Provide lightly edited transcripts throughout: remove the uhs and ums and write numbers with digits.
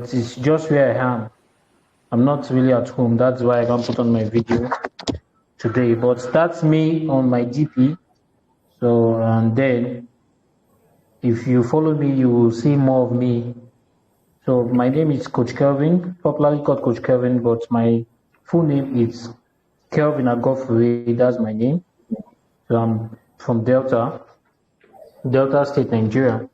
it's just where I am. I'm not really at home. That's why I can't put on my video today. But that's me on my DP. So, and then if you follow me, you will see more of me. So my name is Coach Kelvin, popularly called Coach Kelvin, but my full name is Kelvin Agofure. That's my name. So I'm from Delta State, Nigeria.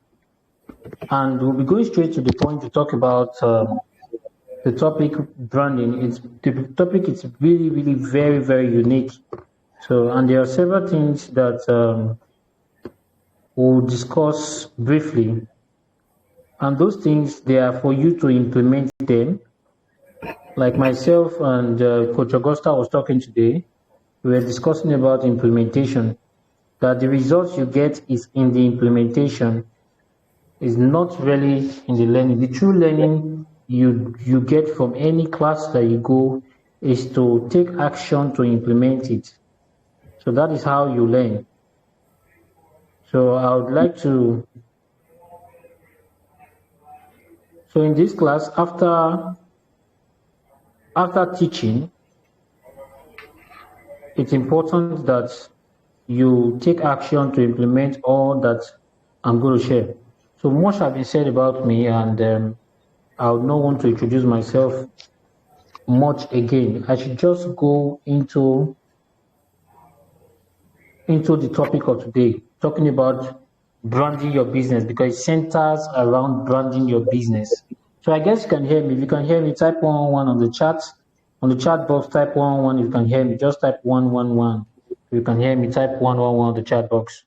And we'll be going straight to the point to talk about the topic branding. The topic is really, really very, very unique. So, and there are several things that we'll discuss briefly. And those things, they are for you to implement them. Like myself and Coach Augusta was talking today, we were discussing about implementation, that the results you get is in the implementation, is not really in the learning. The true learning you get from any class that you go is to take action to implement it. So that is how you learn. So I would like to, so in this class, after teaching, it's important that you take action to implement all that I'm going to share. So much has been said about me, and I would not want to introduce myself much again. I should just go into the topic of today, talking about branding your business, because it centers around branding your business. So I guess you can hear me. If you can hear me, type 111 on the chat. On the chat box, type 111 if you can hear me. Just type 111. If you can hear me, type 111 on the chat box.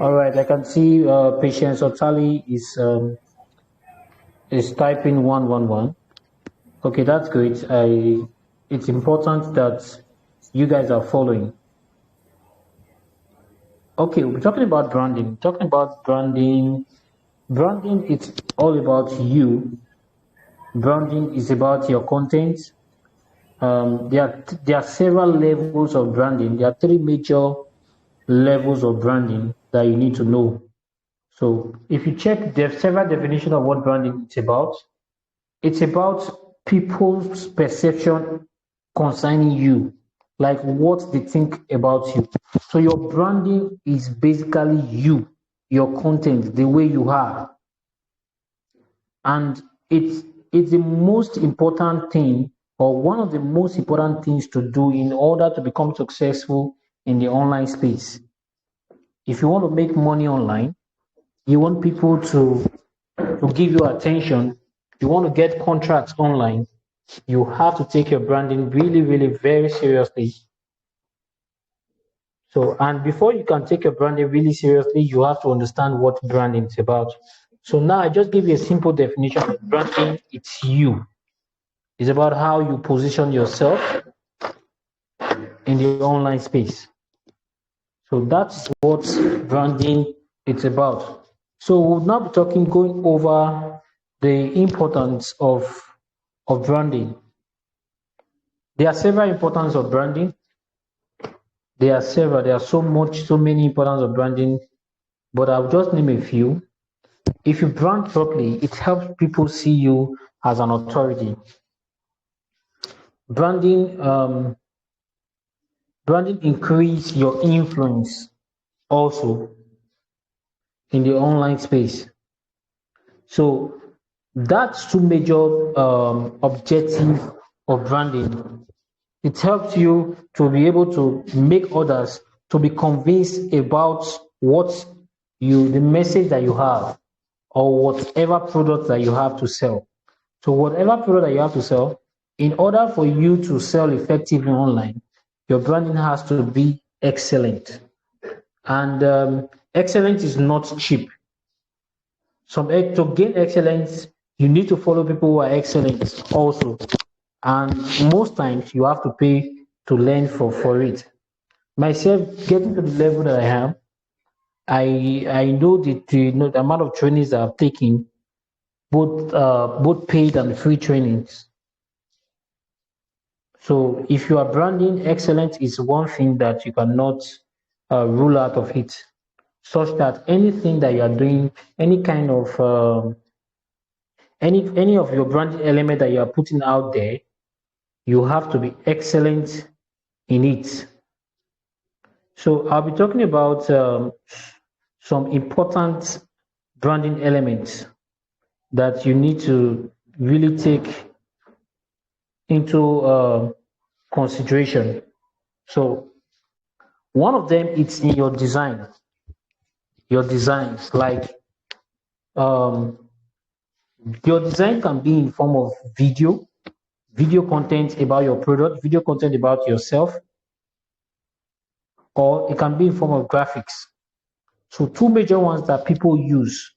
All right, I can see Patience Otali is typing 111. Okay, that's great. It's important that you guys are following. Okay, we're talking about branding. Branding, it's all about you. Branding is about your content. There are several levels of branding. There are three major levels of branding that you need to know. So if you check the several definitions of what branding is about, it's about people's perception concerning you, like what they think about you. So your branding is basically you, your content, the way you are. And it's the most important thing, or one of the most important things to do in order to become successful in the online space. If you want to make money online, you want people to give you attention, you want to get contracts online, you have to take your branding really, really very seriously. So, and before you can take your branding really seriously, you have to understand what branding is about. So now I just give you a simple definition of branding. It's you. It's about how you position yourself in the online space. So that's what branding is about. So we'll now be going over the importance of branding. There are several importance of branding. There are so many importance of branding, but I'll just name a few. If you brand properly, it helps people see you as an authority. Branding increase your influence also in the online space. So that's two major objectives of branding. It helps you to be able to make others to be convinced about the message that you have, or whatever product that you have to sell. So whatever product that you have to sell, in order for you to sell effectively online, your branding has to be excellent. And excellence is not cheap. To gain excellence, you need to follow people who are excellent also. And most times you have to pay to learn for it. Myself, getting to the level that I am, I know the amount of trainings that I've taken, both paid and free trainings. So if you are branding, excellence is one thing that you cannot rule out of it, such that anything that you are doing, any kind of any of your branding element that you are putting out there, you have to be excellent in it. So I'll be talking about some important branding elements that you need to really take into consideration. So one of them is in your design. Your designs, like um, your design can be in form of video content about your product, video content about yourself, or it can be in form of graphics. So two major ones that people use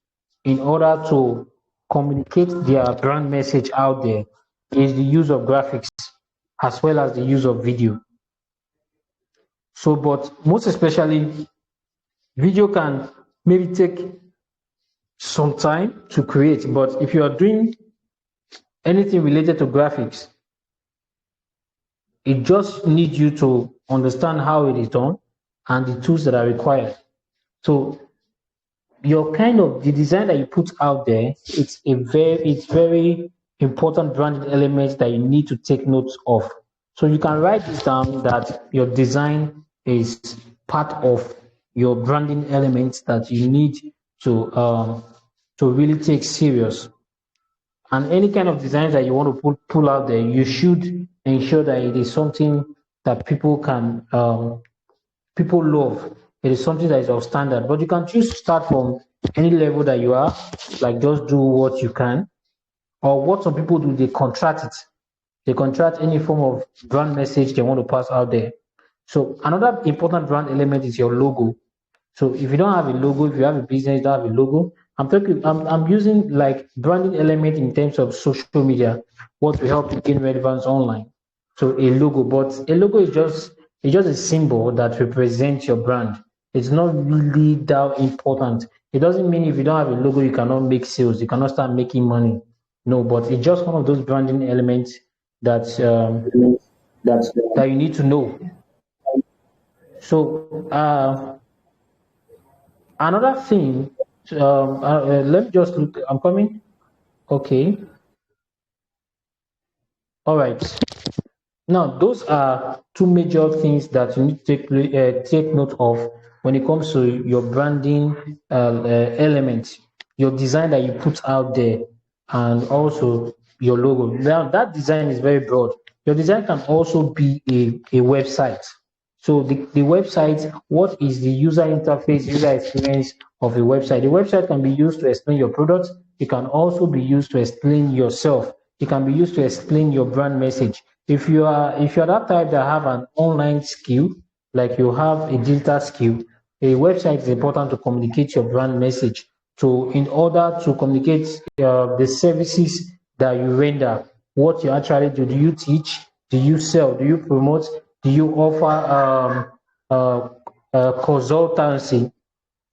in order to communicate their brand message out there is the use of graphics as well as the use of video. So, but most especially, video can maybe take some time to create, but if you are doing anything related to graphics, it just needs you to understand how it is done and the tools that are required. So your kind of the design that you put out there, it's very important branding element that you need to take notes of. So you can write this down that your design is part of your branding elements that you need to really take serious. And any kind of design that you want to pull out there, you should ensure that it is something that people love. It is something that is of standard. But you can choose to start from any level that you are, like just do what you can. Or what some people do, they contract it. They contract any form of brand message they want to pass out there. So another important brand element is your logo. So if you don't have a logo, if you have a business, you don't have a logo, I'm using like branding element in terms of social media, what will help you gain relevance online. So a logo, but a logo is just a symbol that represents your brand. It's not really that important. It doesn't mean if you don't have a logo, you cannot make sales, you cannot start making money. No, but it's just one of those branding elements that that you need to know. So another thing, let me just look. I'm coming. Okay. All right. Now, those are two major things that you need to take note of when it comes to your branding elements, your design that you put out there, and also your logo. Now, that design is very broad. Your design can also be a website. So the website, what is the user interface, user experience of a website? The website can be used to explain your product. It can also be used to explain yourself. It can be used to explain your brand message. If you're that type that have an online skill, like you have a digital skill, a website is important to communicate your brand message. So in order to communicate the services that you render, what you actually do you teach? Do you sell? Do you promote? Do you offer consultancy?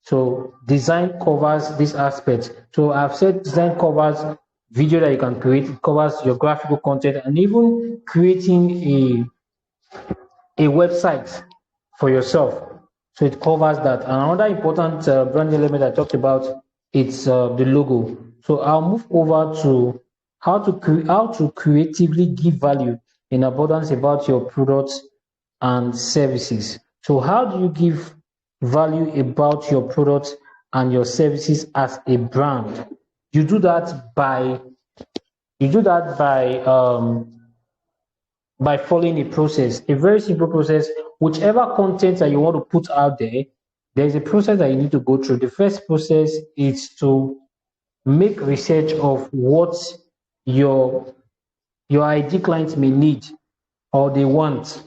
So design covers this aspect. So I've said design covers video that you can create, it covers your graphical content, and even creating a website for yourself. So it covers that. And another important brand element I talked about, it's the logo. So I'll move over to how to creatively give value in abundance about your products and services. So how do you give value about your products and your services as a brand? You do that by following a process, a very simple process. Whichever content that you want to put out there, there's a process that you need to go through. The first process is to make research of what your ID clients may need or they want.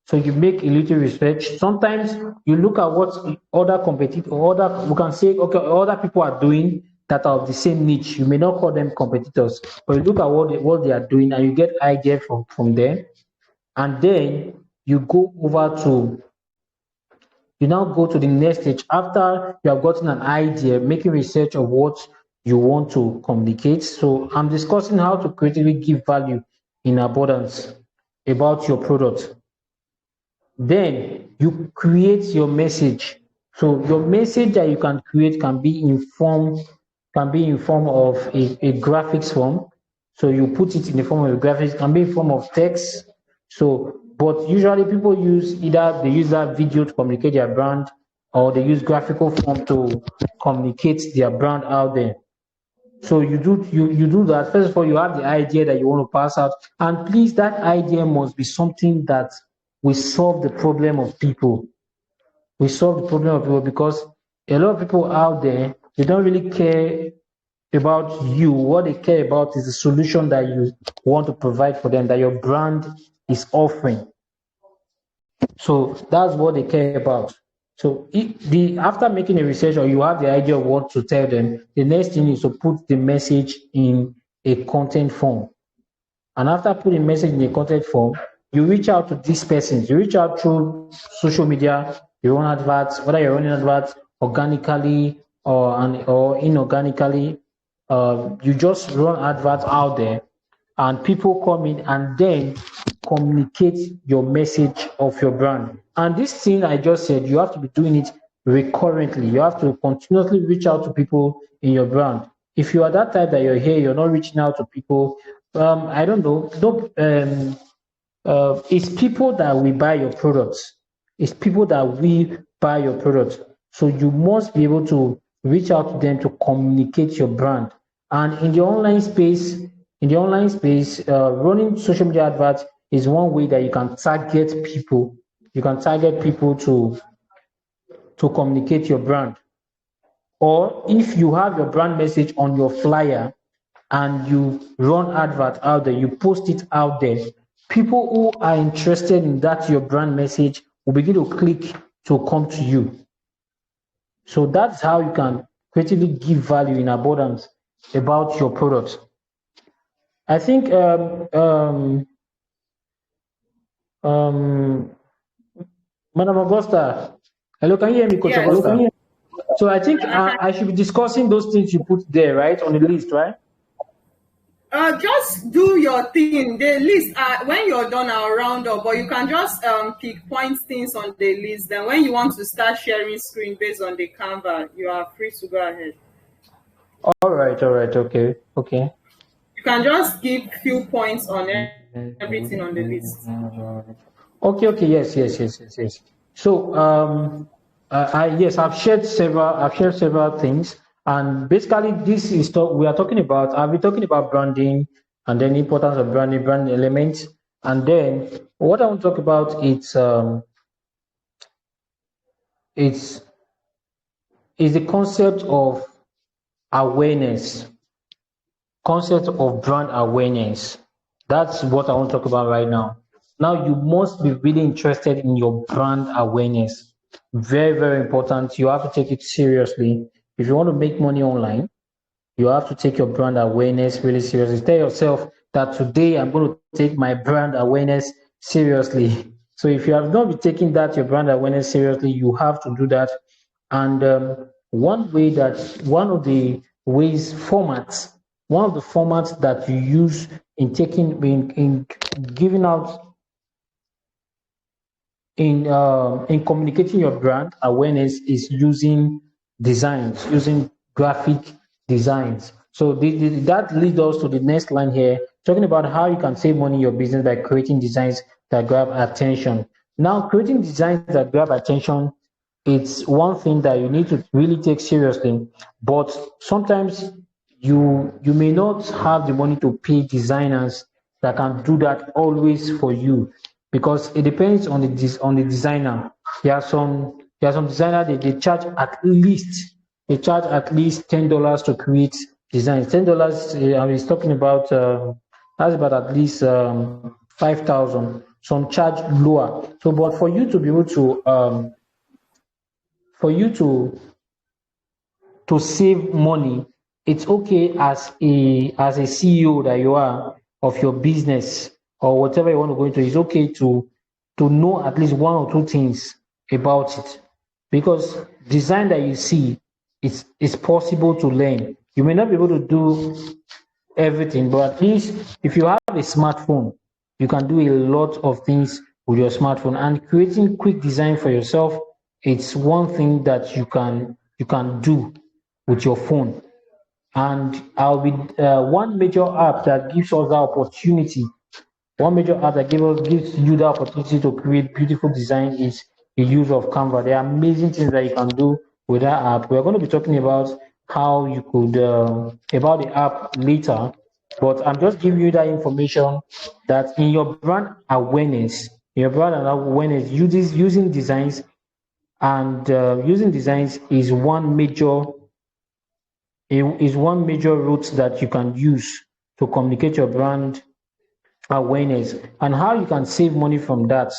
So you make a little research. Sometimes you look at what other competitors or other, we can say, okay, other people are doing that are of the same niche. You may not call them competitors, but you look at what they are doing and you get idea from there. And then you now go to the next stage after you have gotten an idea, making research of what you want to communicate. So I'm discussing how to creatively give value in abundance about your product. Then you create your message. So your message that you can create can be in can be in form of a graphics form. So you put it in the form of a graphics, can be in form of text. So, but usually people use either they use that video to communicate their brand, or they use graphical form to communicate their brand out there. So you do that. First of all, you have the idea that you want to pass out, and please, that idea must be something that will solve the problem of people. We solve the problem of people, because a lot of people out there, they don't really care about you. What they care about is the solution that you want to provide for them, that your brand is offering. So that's what they care about. So after making a research, or you have the idea of what to tell them, the next thing is to put the message in a content form. And after putting message in a content form, you reach out to these persons. You reach out through social media, you run adverts, whether you're running adverts organically or inorganically. You just run adverts out there, and people come in and then communicate your message of your brand. And this thing I just said, you have to be doing it recurrently. You have to continuously reach out to people in your brand. If you are that type that you're here, you're not reaching out to people, I don't know. It's people that will buy your products. It's people that will buy your products. So you must be able to reach out to them to communicate your brand. And in the online space, running social media adverts is one way that you can target people. You can target people to communicate your brand. Or if you have your brand message on your flyer and you run advert out there, you post it out there, people who are interested in that your brand message will begin to click to come to you. So that's how you can creatively give value in abundance about your product. I think Madam Augusta, hello, can you hear me, Coach Yes. Augusta? So I think I should be discussing those things you put there, right, on the list, right? Just do your thing. The list, when you're done, I'll round up. But you can just pick point things on the list. Then when you want to start sharing screen based on the Canva, you are free to go ahead. All right, okay. You can just give few points on everything on the list. Okay, yes. So I've shared several things, and basically this is we are talking about. I'll be talking about branding, and then the importance of branding elements, and then what I want to talk about is the concept of awareness, concept of brand awareness. That's what I want to talk about right now. Now, you must be really interested in your brand awareness. Very, very important. You have to take it seriously. If you want to make money online, you have to take your brand awareness really seriously. Tell yourself that today I'm going to take my brand awareness seriously. So if you have not been taking your brand awareness seriously, you have to do that. And one of the formats that you use in giving out in communicating your brand awareness is using graphic designs. So that leads us to the next line here, talking about how you can save money in your business by creating designs that grab attention. Now, creating designs that grab attention, it's one thing that you need to really take seriously, but sometimes you may not have the money to pay designers that can do that always for you, because it depends on the designer. There are some designers they charge at least $10 to create designs. $10, I was talking about that's about at least 5,000. Some charge lower. So, but for you to be able to save money, it's okay as a CEO that you are of your business or whatever you want to go into. It's okay to know at least one or two things about it, because design that you see, it's possible to learn. You may not be able to do everything, but at least if you have a smartphone, you can do a lot of things with your smartphone. And creating quick design for yourself, it's one thing that you can do with your phone. And I'll be one major app that gives us the opportunity. One major app that gives you the opportunity to create beautiful design is the use of Canva. There are amazing things that you can do with that app. We're going to be talking about how you could about the app later, but I'm just giving you that information that in your brand awareness, using designs and using designs is one major route that you can use to communicate your brand awareness. And how you can save money from that: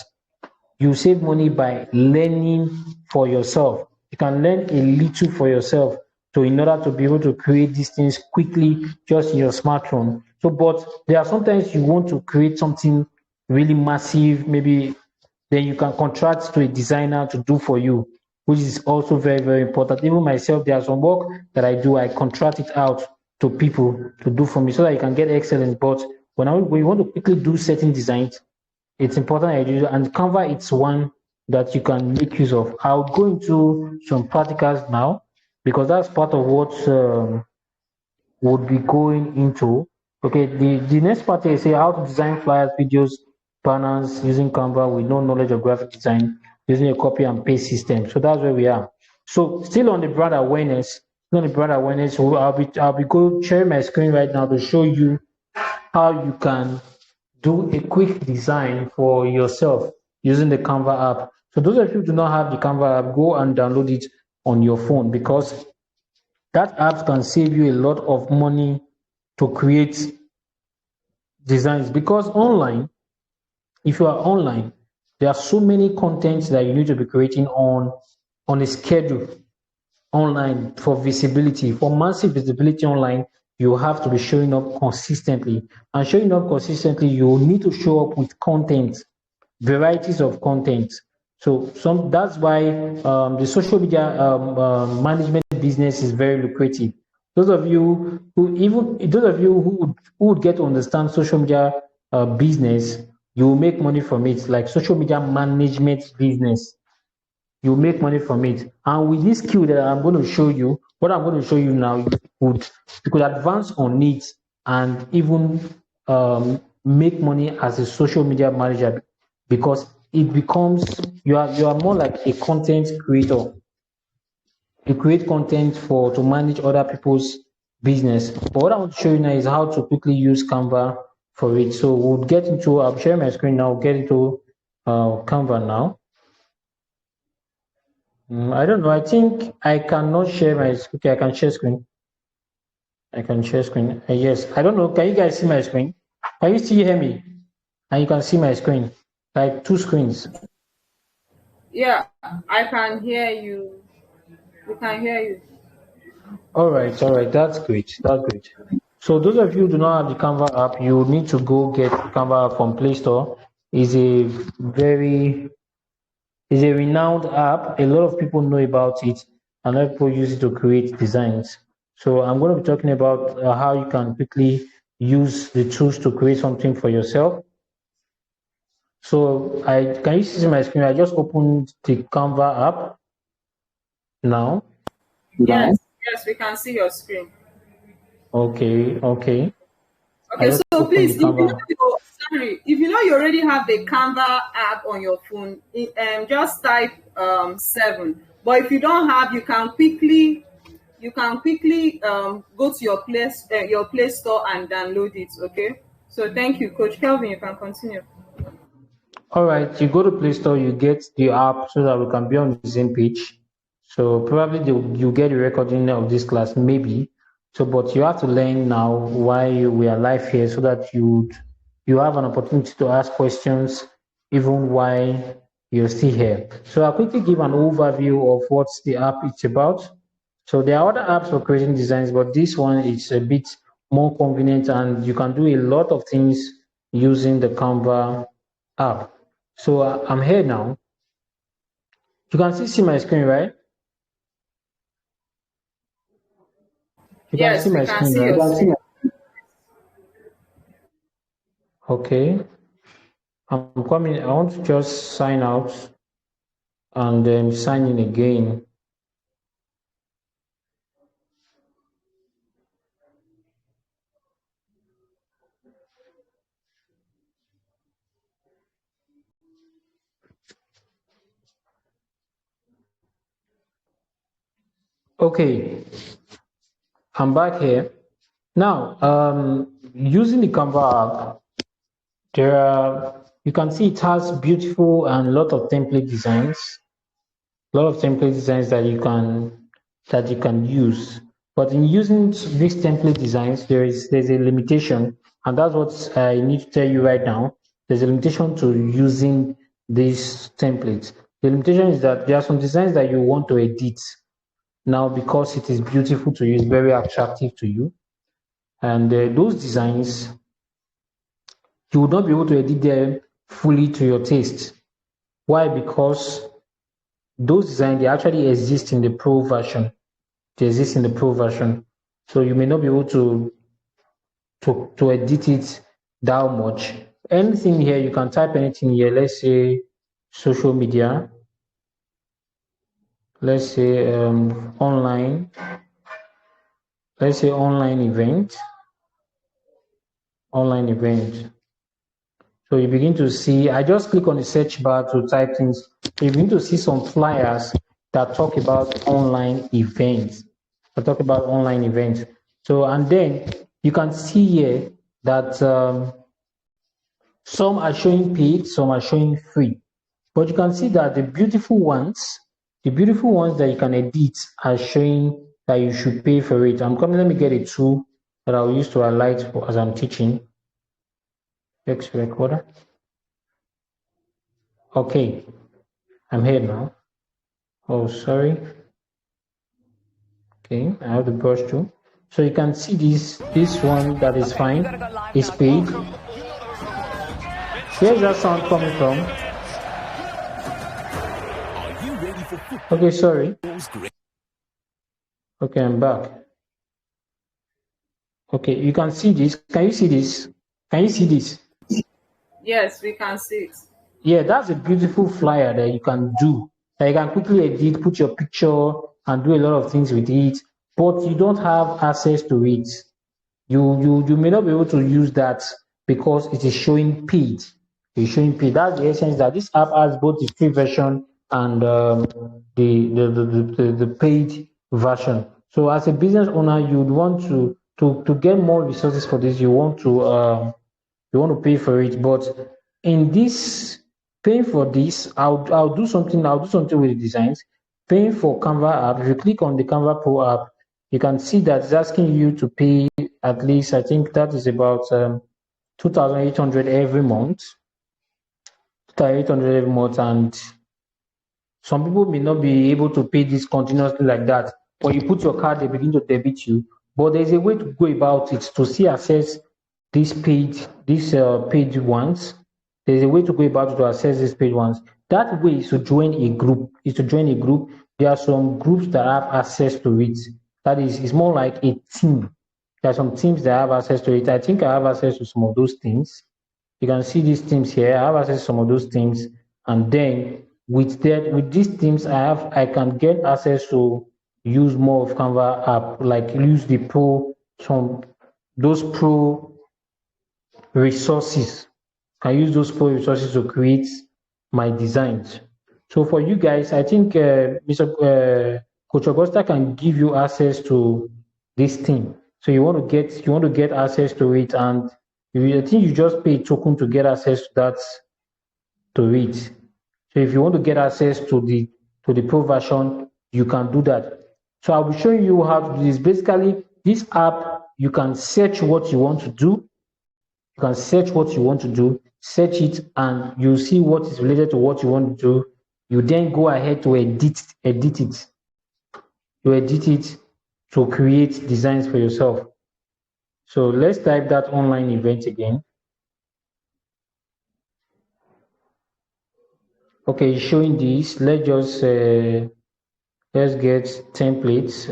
you save money by learning for yourself. You can learn a little for yourself to in order to be able to create these things quickly just in your smartphone. So, but there are sometimes you want to create something really massive, maybe then you can contract to a designer to do for you, which is also very, very important. Even myself, there are some work that I do, I contract it out to people to do for me so that you can get excellent. But when you want to quickly do certain designs, it's important I do, and Canva it's one that you can make use of. I'll go into some practicals now because that's part of what would be going into. Okay, the next part is say how to design flyers, videos, banners using Canva with no knowledge of graphic design using a copy and paste system. So that's where we are. So still on the brand awareness, I'll be going sharing my screen right now to show you how you can do a quick design for yourself using the Canva app. So those of you who do not have the Canva app, go and download it on your phone because that app can save you a lot of money to create designs. Because online, if you are online, there are so many contents that you need to be creating on a schedule online for visibility, for massive visibility online. You have to be showing up consistently, and showing up consistently, you need to show up with content, varieties of content. So that's why the social media management business is very lucrative. Those of you who would get to understand social media business, you will make money from it, like social media management business. You make money from it. And with this skill that I'm going to show you, what I'm going to show you now, you could advance on it and even make money as a social media manager, because it becomes you are more like a content creator. You create content to manage other people's business. But what I want to show you now is how to quickly use Canva for it. So I'll share my screen now, get into Canva now. I don't know. I think I cannot share my screen. Okay, I can share screen. I can share screen. Yes. I don't know. Can you guys see my screen? Can you still hear me? And you can see my screen, like two screens. Yeah, I can hear you. We can hear you. All right. That's great. That's great. So those of you who do not have the Canva app, you need to go get Canva app from Play Store. It's a renowned app. A lot of people know about it, and a lot of people use it to create designs. So I'm going to be talking about how you can quickly use the tools to create something for yourself. So can you see my screen? I just opened the Canva app now. Yes, we can see your screen. Okay. Okay, so please, if you know you already have the Canva app on your phone, just type 7. But if you don't have, you can quickly go to your Play Store and download it. Okay. So thank you, Coach Kelvin. You can continue. All right, you go to Play Store, you get the app so that we can be on the same page. So probably you get a recording of this class, maybe. So, but you have to learn now why we are live here, so that you have an opportunity to ask questions even while you're still here. So I'll quickly give an overview of what the app is about. So there are other apps for creating designs, but this one is a bit more convenient, and you can do a lot of things using the Canva app. So I'm here now. You can still see my screen, right? Yes, we can see your screen. Okay. I'm coming. I want to just sign out and then sign in again. Okay, I'm back here. Now, using the Canva app, you can see it has beautiful and a lot of template designs. A lot of template designs that you can use. But in using these template designs, there's a limitation, and that's what I need to tell you right now. There's a limitation to using these templates. The limitation is that there are some designs that you want to edit now because it is beautiful to use, very attractive to you, and those designs you would not be able to edit them fully to your taste. Why? Because those designs, they actually exist in the pro version. They exist in the pro version, so you may not be able to edit it that much. Anything here, you can type anything here. Let's say social media. Let's say online. Let's say online event. Online event. So you begin to see, I just click on the search bar to type things. You begin to see some flyers that talk about online events. So, and then you can see here that some are showing paid, some are showing free. But you can see that the beautiful ones that you can edit are showing that you should pay for it. Let me get a tool that I'll use to highlight as I'm teaching. Text recorder. Okay, I'm here now. Oh, sorry. Okay, I have the brush tool. So you can see this one that is fine is paid. Where's that sound coming from? Okay, sorry. Okay, I'm back. Okay, you can see this. Can you see this? Can you see this? Yes, we can see it. Yeah, that's a beautiful flyer that you can do. That you can quickly edit, put your picture, and do a lot of things with it. But you don't have access to it. You may not be able to use that because it is showing paid. It's showing paid. That's the essence, that this app has both the free version and the paid version. So as a business owner, you'd want to get more resources for this. You want to pay for it. But in this paying for this, I'll do something with the designs. Paying for Canva app. If you click on the Canva Pro app, you can see that it's asking you to pay at least, I think that is about 2,800 every month. 2,800 every month, and some people may not be able to pay this continuously like that. When you put your card, they begin to debit you. But there's a way to go about it to see access these paid ones. There's a way to go about it to access these paid ones. That way is to join a group. There are some groups that have access to it. That is, it's more like a team. There are some teams that have access to it. I think I have access to some of those teams. You can see these teams here. I have access to some of those teams, and then with these teams, I can get access to use more of Canva app, like use the those pro resources. I use those pro resources to create my designs. So for you guys, I think Coach Augusta can give you access to this team. So you want to get access to it, and I think you just pay a token to get access to that, to it. So if you want to get access to the pro version, you can do that. So I'll be showing you how to do this. Basically, this app, you can search what you want to do. You can search what you want to do, search it, and you'll see what is related to what you want to do. You then go ahead to edit it. You edit it to create designs for yourself. So let's type that online event again. Okay, showing this. Let's just let's get templates.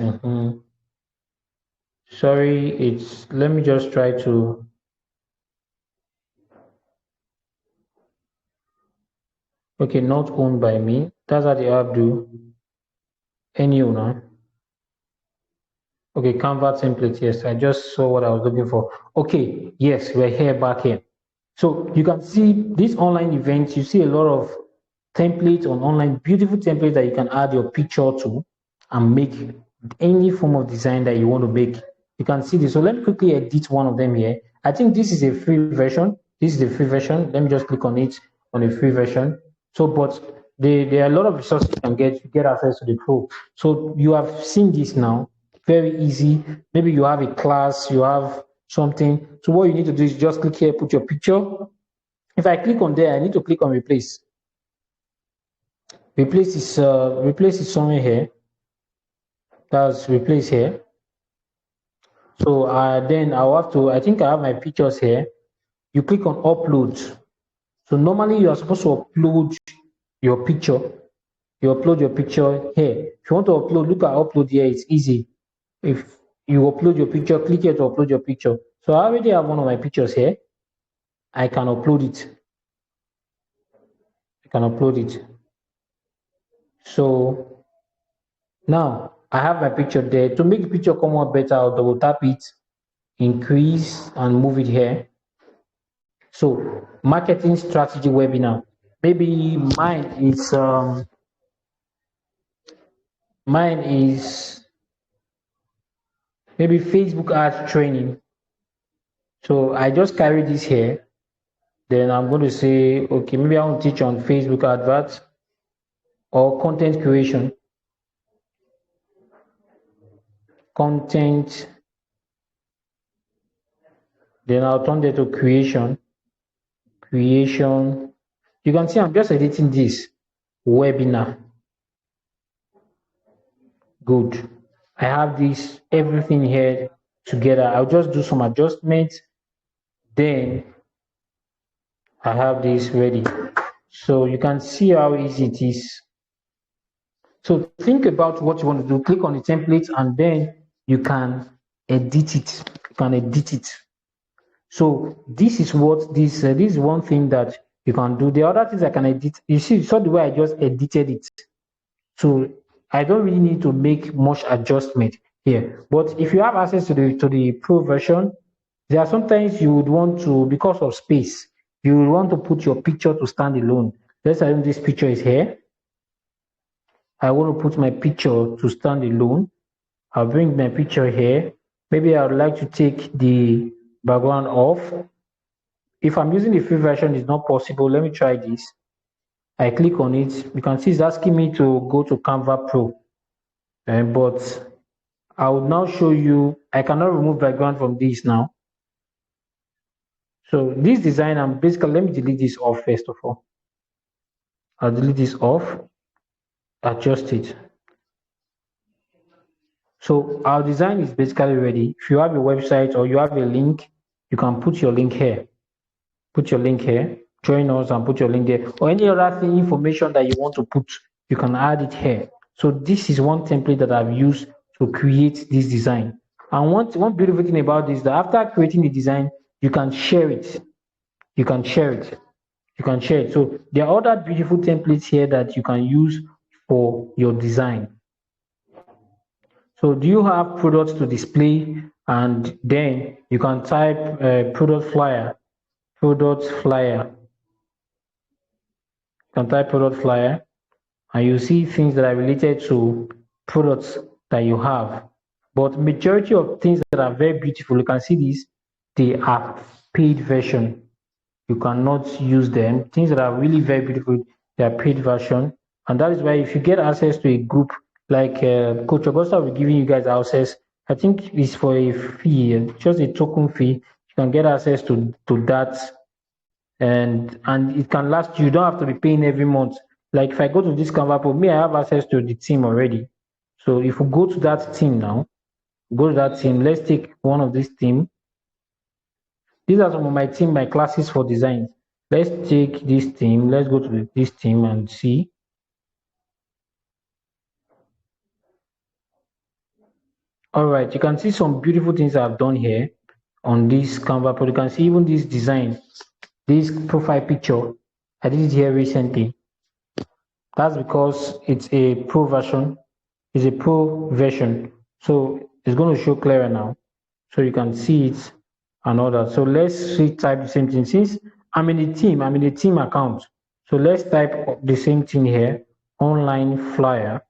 Sorry, let me just try to. Okay, not owned by me. That's how the app do. Any owner. Okay, Canva template. Yes, I just saw what I was looking for. Okay, yes, we're back here. So you can see these online events. You see a lot of templates on online, beautiful templates that you can add your picture to and make any form of design that you want to make. You can see this. So let me quickly edit one of them here. I think this is a free version. This is the free version. Let me just click on it on a free version. So, but there are a lot of resources you can get to get access to the pro. So you have seen this now. Very easy. Maybe you have a class, you have something. So what you need to do is just click here, put your picture. If I click on there, I need to click on replace. Replace is somewhere here. That's replace here. So then I'll have to, I think I have my pictures here. You click on upload. So normally you are supposed to upload your picture. You upload your picture here. If you want to upload, look at upload here, it's easy. If you upload your picture, click here to upload your picture. So I already have one of my pictures here. I can upload it. I can upload it. So now I have my picture there. To make the picture come out better, I'll double tap it, increase and move it here. So marketing strategy webinar. Maybe mine is maybe Facebook ads training. So I just carry this here. Then I'm going to say, okay, maybe I want to teach on Facebook adverts or content creation. Content. Then I'll turn that to creation. Creation. You can see I'm just editing this webinar. Good. I have this everything here together. I'll just do some adjustments. Then I have this ready. So you can see how easy it is. So think about what you want to do. Click on the template and then you can edit it. You can edit it. So this is what this is one thing that you can do. The other things I can edit. You see, so the way I just edited it. So I don't really need to make much adjustment here. But if you have access to the pro version, there are sometimes you would want to, because of space, you will want to put your picture to stand alone. Let's assume this picture is here. I want to put my picture to stand alone. I'll bring my picture here. Maybe I would like to take the background off. If I'm using the free version, it's not possible. Let me try this. I click on it. You can see it's asking me to go to Canva Pro. But I will now show you, I cannot remove background from this now. So this design, I'm basically, let me delete this off first of all. I'll delete this off, adjust it. So our design is basically ready. If you have a website or you have a link, you can put your link here. Put your link here, join us and put your link there. Or any other thing, information that you want to put, you can add it here. So this is one template that I've used to create this design. And one beautiful thing about this is that after creating the design, you can share it. You can share it. You can share it. So there are other beautiful templates here that you can use for your design. So do you have products to display? And then you can type product flyer. Product flyer. You can type product flyer and you see things that are related to products that you have. But majority of things that are very beautiful, you can see this, they are paid version. You cannot use them. Things that are really very beautiful, they are paid version. And that is why if you get access to a group like Coach Augusta will be giving you guys access, I think it's for a fee, just a token fee. You can get access to that, and it can last. You don't have to be paying every month. Like if I go to this Canva Pro, me, I have access to the team already. So if we go to that team now, go to that team. Let's take one of this team. These are some of my team, my classes for design. Let's take this team. Let's go to this team and see. All right, you can see some beautiful things I've done here on this Canva Pro. You can see even this design, this profile picture. I did it here recently. That's because it's a pro version. It's a pro version. So it's going to show clearer now. So you can see it and all that. So let's type the same thing. Since I'm in the team account. So let's type the same thing here, online flyer.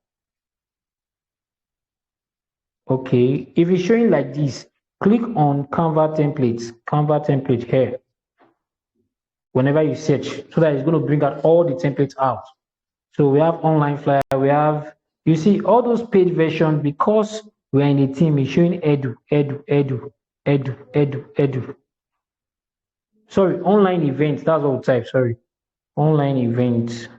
Okay, if it's showing like this, click on Canva template here whenever you search, so that it's going to bring out all the templates out. So we have online flyer, we have, you see all those paid versions, because we're in a team, it's showing edu. Sorry, online events, that's what we type, sorry. Online events,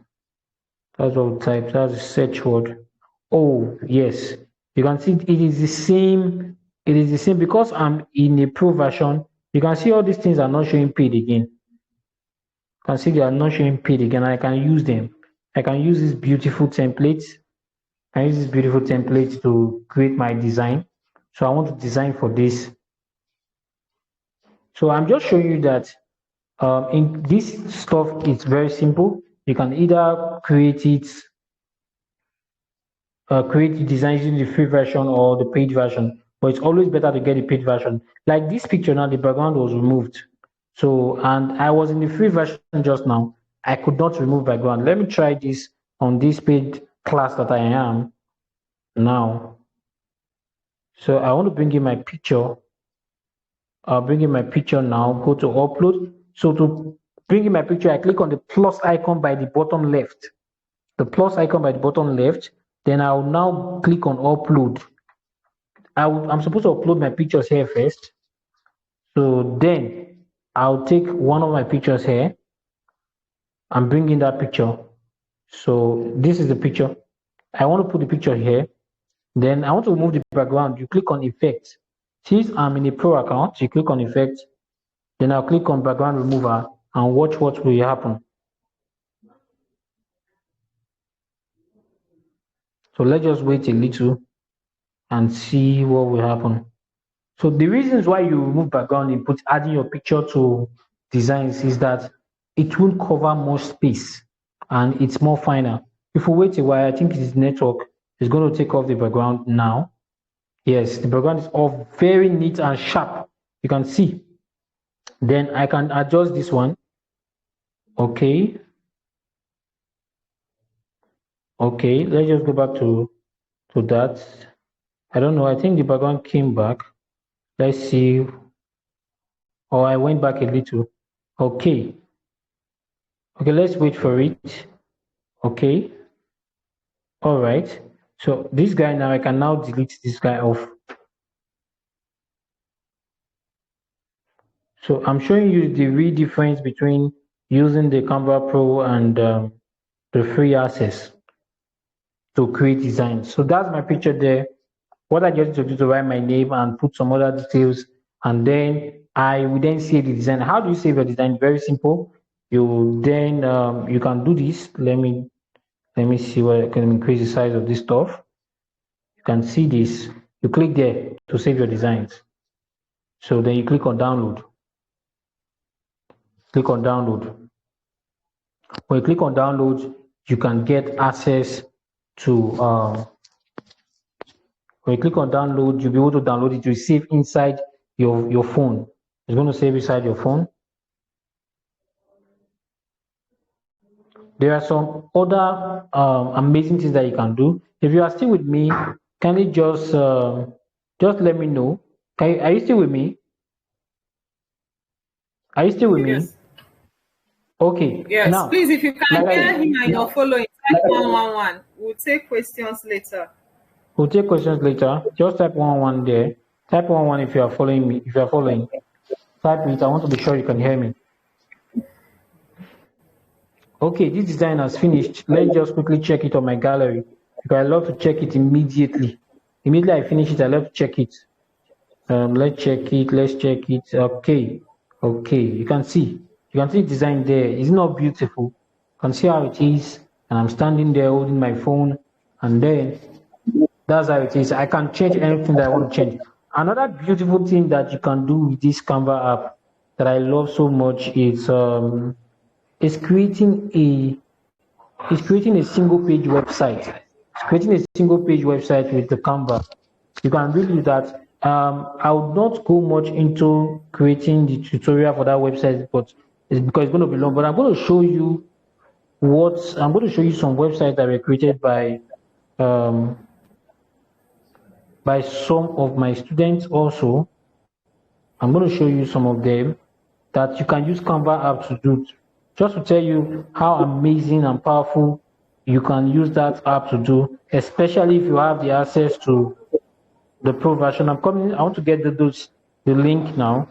that's what we type, that's the search word. Oh, yes. You can see it is the same, because I'm in a pro version. You can see all these things are not showing paid again. You can see they are not showing paid again. I can use them. I can use this beautiful template. I use this beautiful template to create my design. So I want to design for this. So I'm just showing you that in this stuff, it's very simple. You can either create the designs using the free version or the paid version, but it's always better to get the paid version. Like this picture now, the background was removed. So, and I was in the free version just now. I could not remove background. Let me try this on this paid class that I am now. So I want to bring in my picture. I'll bring in my picture now, go to upload. So to bring in my picture, I click on the plus icon by the bottom left. The plus icon by the bottom left. Then I'll now click on upload. I'm supposed to upload my pictures here first. So then I'll take one of my pictures here and bring in that picture. So this is the picture. I want to put the picture here. Then I want to remove the background. You click on effect. Since I'm in a pro account, you click on effect. Then I'll click on background remover and watch what will happen. So let's just wait a little and see what will happen. So the reasons why you remove background and put adding your picture to designs is that it will cover more space and it's more finer. If we wait a while, I think this network is going to take off the background now. Yes, the background is all very neat and sharp. You can see. Then I can adjust this one. Okay. Okay, let's just go back to that. I don't know. I think the background came back. Let's see. Oh, I went back a little. Okay. Okay, let's wait for it. Okay. All right. So this guy now, I can now delete this guy off. So I'm showing you the real difference between using the Canva Pro and the free access to create designs. So that's my picture there. What I just need to do to write my name and put some other details, and then I will then save the design. How do you save your design? Very simple. You then you can do this. Let me see where I can increase the size of this stuff. You can see this. You click there to save your designs. So then you click on download. Click on download. When you click on download, you can get access to when you click on download, you'll be able to download it to save inside your phone. It's going to save inside your phone. There are some other amazing things that you can do. If you are still with me, kindly just let me know. Are you still with me? Are you still with me? Yes. Okay. Yes. Now, Please, if you can like hear him and you're following, type 111. We'll take questions later. We'll take questions later. Just type 111 there. Type 111 if you are following me. If you are following, type it. I want to be sure you can hear me. Okay, this design has finished. Let's just quickly check it on my gallery, because I love to check it immediately. Immediately I finish it, I love to check it. Let's check it. Let's check it. Okay. Okay. You can see the design there. It's not beautiful. You can see how it is. And I'm standing there holding my phone, and then that's how it is. I can change anything that I want to change. Another beautiful thing that you can do with this Canva app that I love so much is creating a single page website. It's creating a single page website with the Canva. You can really do that. I would not go much into creating the tutorial for that website, but it's because it's going to be long. But I'm going to show you some websites that were created by by some of my students also. I'm going to show you some of them that you can use Canva app to do, just to tell you how amazing and powerful you can use that app to do, especially if you have the access to the pro version. I want to get the link now.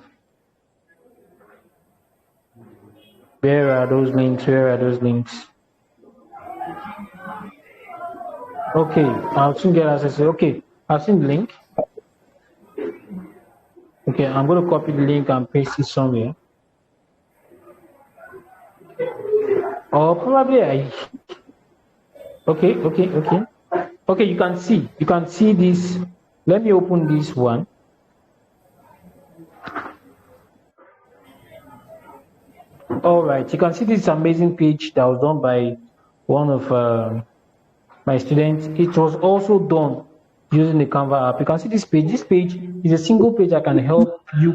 Where are those links? Okay, I'll soon get access. Okay, I've seen the link. Okay, I'm going to copy the link and paste it somewhere. Or probably okay. Okay, you can see this. Let me open this one. All right, you can see this amazing page that was done by one of my students. It was also done using the Canva app. You can see this page. This page is a single page that can help you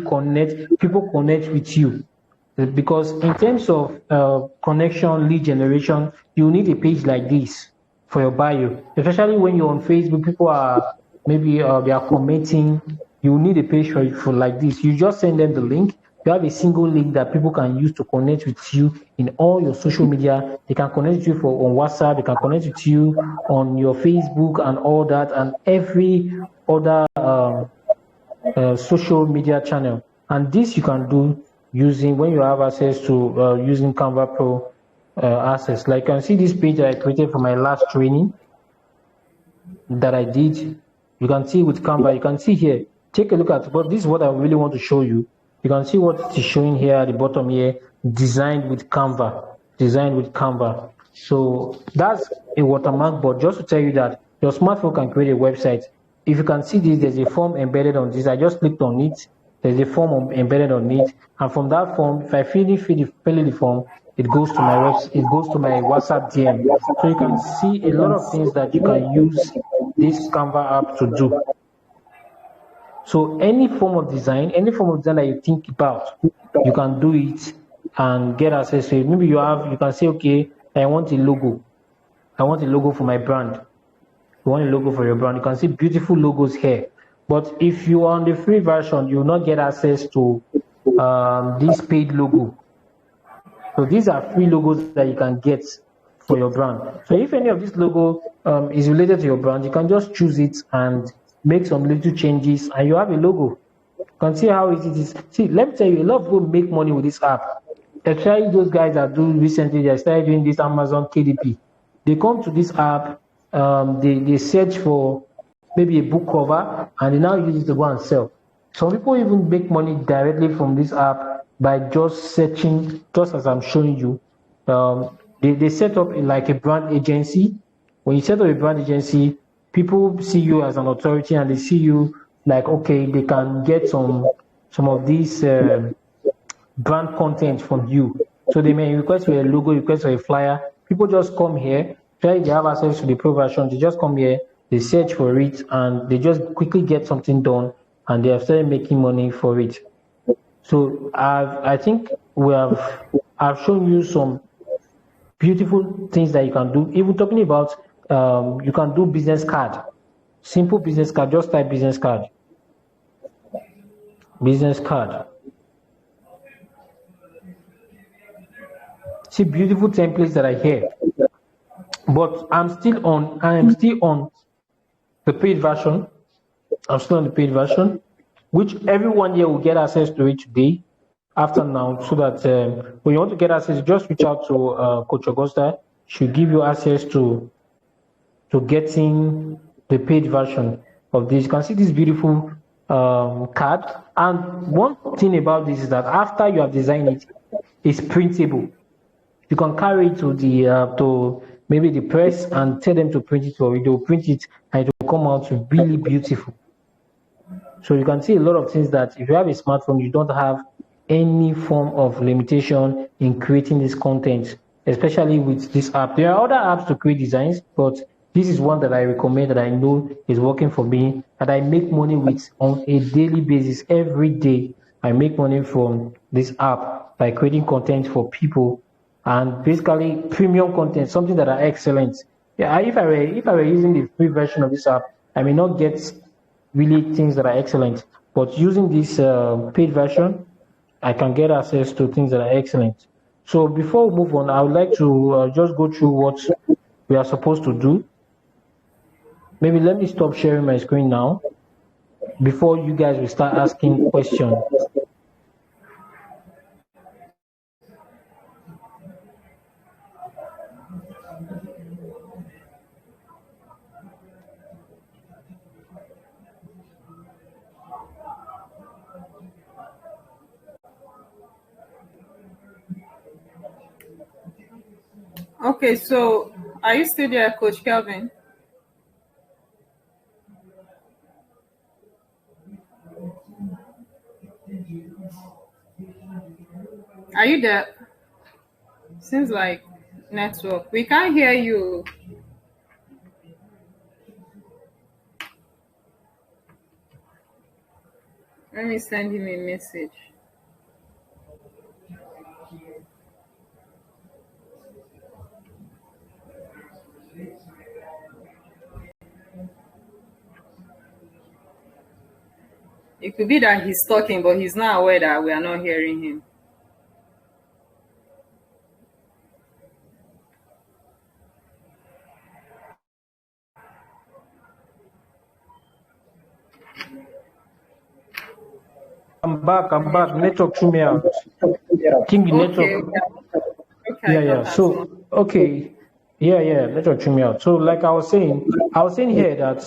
people connect with you. Because in terms of connection, lead generation, you need a page like this for your bio. Especially when you're on Facebook, people are maybe they are commenting. You need a page for like this. You just send them the link. You have a single link that people can use to connect with you in all your social media. They can connect with you on WhatsApp. They can connect with you on your Facebook and all that, and every other social media channel. And this you can do using when you have access to using Canva Pro access. Like you can see this page that I created for my last training that I did. You can see with Canva, you can see here, take a look at, but this is what I really want to show you. You can see what it is showing here at the bottom here, designed with Canva. So that's a watermark, but just to tell you that your smartphone can create a website. If you can see this, there's a form embedded on this. I just clicked on it. There's a form embedded on it, and from that form, if I fill in the form, it goes to my WhatsApp DM. So you can see a lot of things that you can use this Canva app to do. So any form of design that you think about, you can do it and get access to it. Maybe you can say, okay, I want a logo for my brand. You want a logo for your brand, you can see beautiful logos here. But if you are on the free version, you will not get access to this paid logo. So these are free logos that you can get for your brand. So if any of this logo is related to your brand, you can just choose it and make some little changes, and you have a logo. You can see how easy it is. See, let me tell you, a lot of people make money with this app. Especially those guys that do recently, they started doing this Amazon KDP. They come to this app, they search for maybe a book cover, and they now use it to go and sell. Some people even make money directly from this app by just searching, just as I'm showing you. They set up like a brand agency. When you set up a brand agency, people see you as an authority, and they see you like, okay, they can get some of these brand content from you. So they may request for a logo, request for a flyer. People just come here, try they have access to the pro version, they just come here, they search for it, and they just quickly get something done, and they have started making money for it. So I think I've shown you some beautiful things that you can do. Even talking about you can do business card, simple business card. Just type business card. See beautiful templates that are here. But I am still on the paid version. Which everyone here will get access to it today, after now, so that when you want to get access, just reach out to Coach Augusta. She'll give you access to getting the paid version of this. You can see this beautiful card. And one thing about this is that after you have designed it, it's printable. You can carry it to to maybe the press and tell them to print it, or they'll print it and it will come out really beautiful. So you can see a lot of things that if you have a smartphone, you don't have any form of limitation in creating this content, especially with this app. There are other apps to create designs, but this is one that I recommend, that I know is working for me, that I make money with on a daily basis. Every day, I make money from this app by creating content for people, and basically premium content, something that are excellent. Yeah, if I were using the free version of this app, I may not get really things that are excellent. But using this paid version, I can get access to things that are excellent. So before we move on, I would like to just go through what we are supposed to do. Maybe let me stop sharing my screen now before you guys will start asking questions. Okay, so are you still there, Coach Kelvin? Are you there? Seems like network. We can't hear you. Let me send him a message. It could be that he's talking, but he's not aware that we are not hearing him. I'm back. Network threw me out. I think the network. Okay. Yeah. So, okay. Yeah. Network threw me out. So, like I was saying here that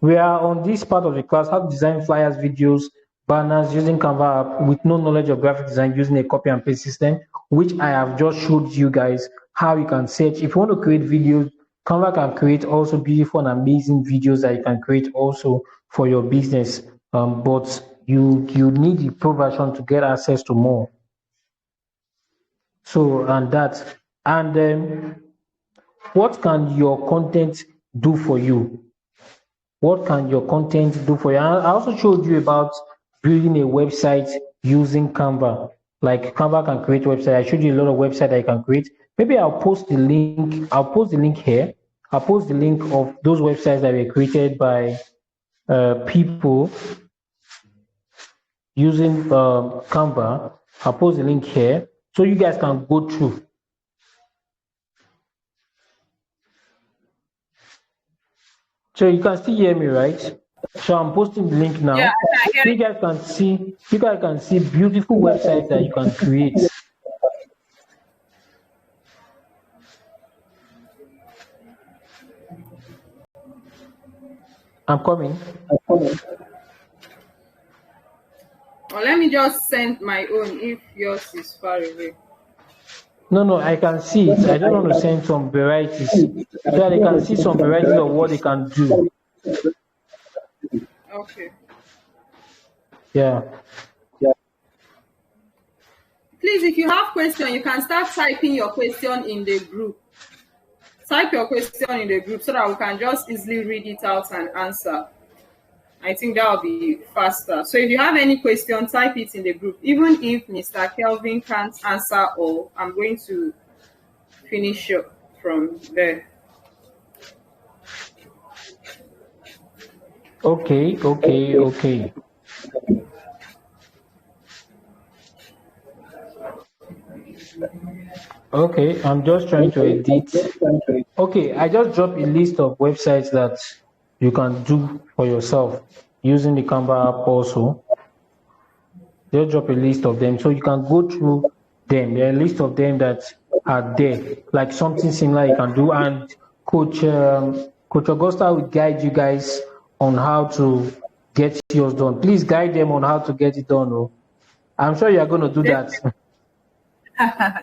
we are on this part of the class how to design flyers, videos, banners using Canva app with no knowledge of graphic design using a copy and paste system, which I have just showed you guys how you can search. If you want to create videos, Canva can create also beautiful and amazing videos that you can create also for your business. But you need the pro version to get access to more. So what can your content do for you? What can your content do for you? I also showed you about building a website using Canva. Like Canva can create website. I showed you a lot of website that you can create. Maybe I'll post the link. I'll post the link here. I'll post the link of those websites that were created by people using Canva. I'll post the link here so you guys can go through. So you can still hear me, right? So I'm posting the link now. Yeah, you guys can see beautiful websites that you can create. I'm coming. Well, let me just send my own if yours is far away. No, I can see it. I just want to send some varieties so that they can see some varieties of what they can do. Okay. Yeah. Please, if you have question, you can start typing your question in the group. Type your question in the group so that we can just easily read it out and answer. I think that will be faster. So if you have any question, type it in the group. Even if Mr. Kelvin can't answer all, I'm going to finish up from there. Okay. Okay, I'm just trying to edit. Okay, I just dropped a list of websites that you can do for yourself using the Canva app also. Just drop a list of them so you can go through them. There are a list of them that are there, like something similar you can do. And Coach Augusta will guide you guys on how to get yours done. Please guide them on how to get it done. Oh. I'm sure you are going to do that.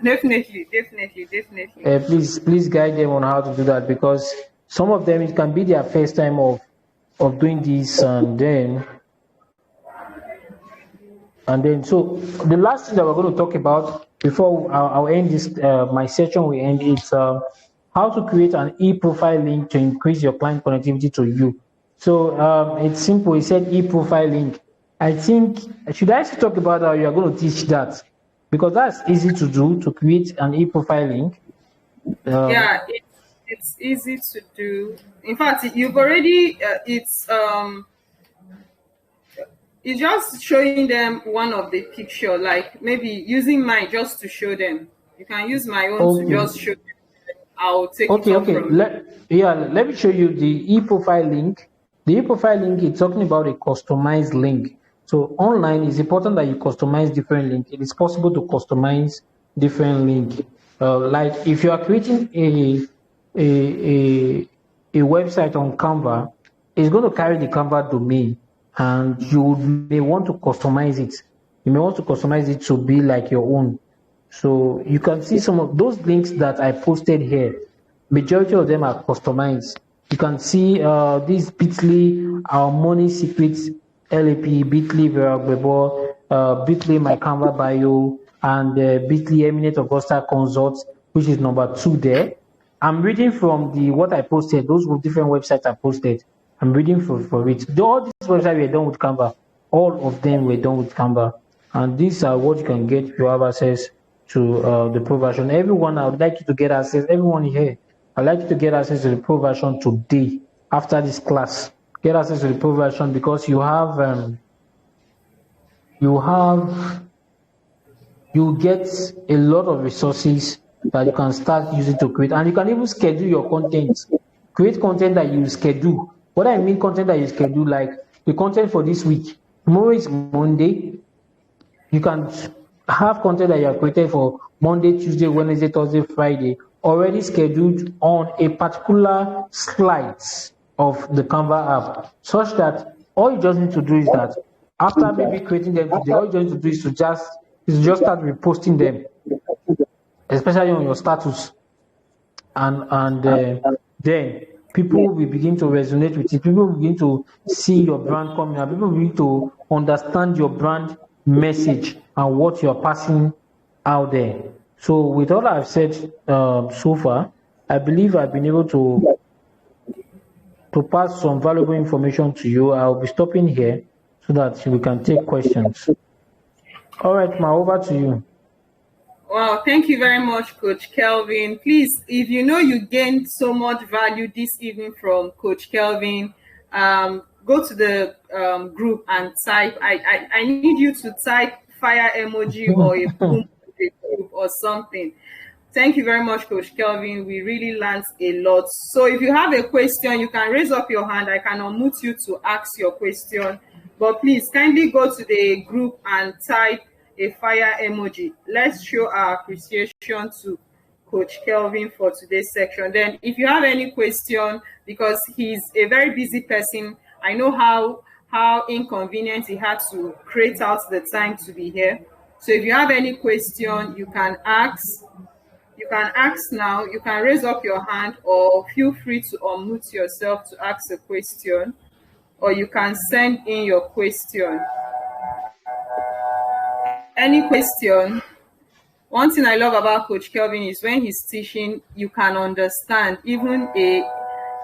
Definitely. Please guide them on how to do that, because some of them it can be their first time of doing this, and then so the last thing that we're going to talk about before I'll end this my session will end is how to create an e-profile link to increase your client connectivity to you. So it's simple. It said e-profile link. I think should I still talk about how you are going to teach that, because that's easy to do, to create an e-profile link. Yeah, It's easy to do. In fact, you've already it's just showing them one of the picture, like maybe using mine just to show them. You can use my own to just show Okay. them. I'll take it Okay, off okay. from. Let me show you the e-profile link. The e-profile link is talking about a customized link. So online, it's important that you customize different link. It is possible to customize different link. Like if you are creating a a website on Canva, it's going to carry the Canva domain, and you may want to customize it. You may want to customize it to be like your own. So you can see some of those links that I posted here. Majority of them are customized. You can see this Bitly, our money secrets, LAP, Bitly, Verabebo, Bitly, my Canva bio, and Bitly, Eminent Augusta Consults, which is number 2 there. I'm reading from the what I posted. Those were different websites I posted. I'm reading for it. All these websites were done with Canva. All of them were done with Canva. And these are what you can get if you have access to the pro version. Everyone, I would like you to get access. Everyone here, I'd like you to get access to the pro version today after this class. Get access to the pro version because you get a lot of resources that you can start using to create, and you can even schedule your content. Create content that you schedule. What I mean content that you schedule, like the content for this week. Tomorrow is Monday. You can have content that you have created for Monday, Tuesday, Wednesday, Thursday, Friday, already scheduled on a particular slides of the Canva app, such that all you just need to do is that after maybe creating them today, all you just need to do is to just start reposting them, especially on your status, and then people will begin to resonate with it. People will begin to see your brand coming out. People will begin to understand your brand message and what you're passing out there. So with all I've said so far, I believe I've been able to pass some valuable information to you. I'll be stopping here so that we can take questions. All right, Ma, over to you. Wow, thank you very much, Coach Kelvin. Please, if you know you gained so much value this evening from Coach Kelvin, go to the group and type. I need you to type fire emoji or a boom group or something. Thank you very much, Coach Kelvin. We really learned a lot. So if you have a question, you can raise up your hand. I can unmute you to ask your question. But please kindly go to the group and type a fire emoji. Let's show our appreciation to Coach Kelvin for today's section. Then if you have any question, because he's a very busy person, I know how inconvenient he had to create out the time to be here. So if you have any question, you can ask. You can ask now. You can raise up your hand or feel free to unmute yourself to ask a question, or you can send in your question. Any question? One thing I love about Coach Kelvin is when he's teaching, you can understand. Even a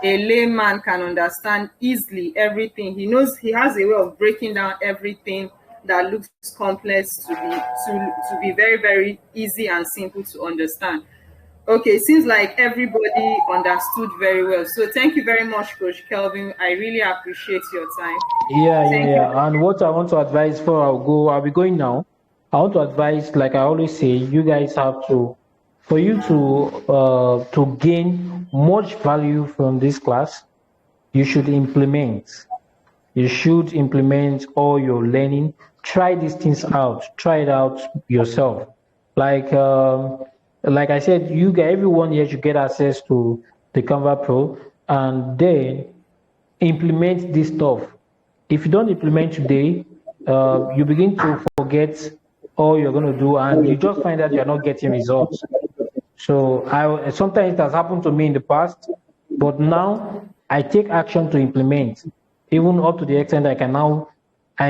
layman can understand easily everything. He knows, he has a way of breaking down everything that looks complex to be very, very easy and simple to understand. Okay, seems like everybody understood very well. So thank you very much, Coach Kelvin. I really appreciate your time. Yeah. And what I want to advise for, I'll be going now. I want to advise, like I always say, you guys have to, for you to gain much value from this class, you should implement. You should implement all your learning. Try these things out. Try it out yourself. Like I said, you guys, everyone here should get access to the Canva Pro, and then implement this stuff. If you don't implement today, you begin to forget all you're going to do, and you just find that you're not getting results. So sometimes it has happened to me in the past, but now I take action to implement, even up to the extent I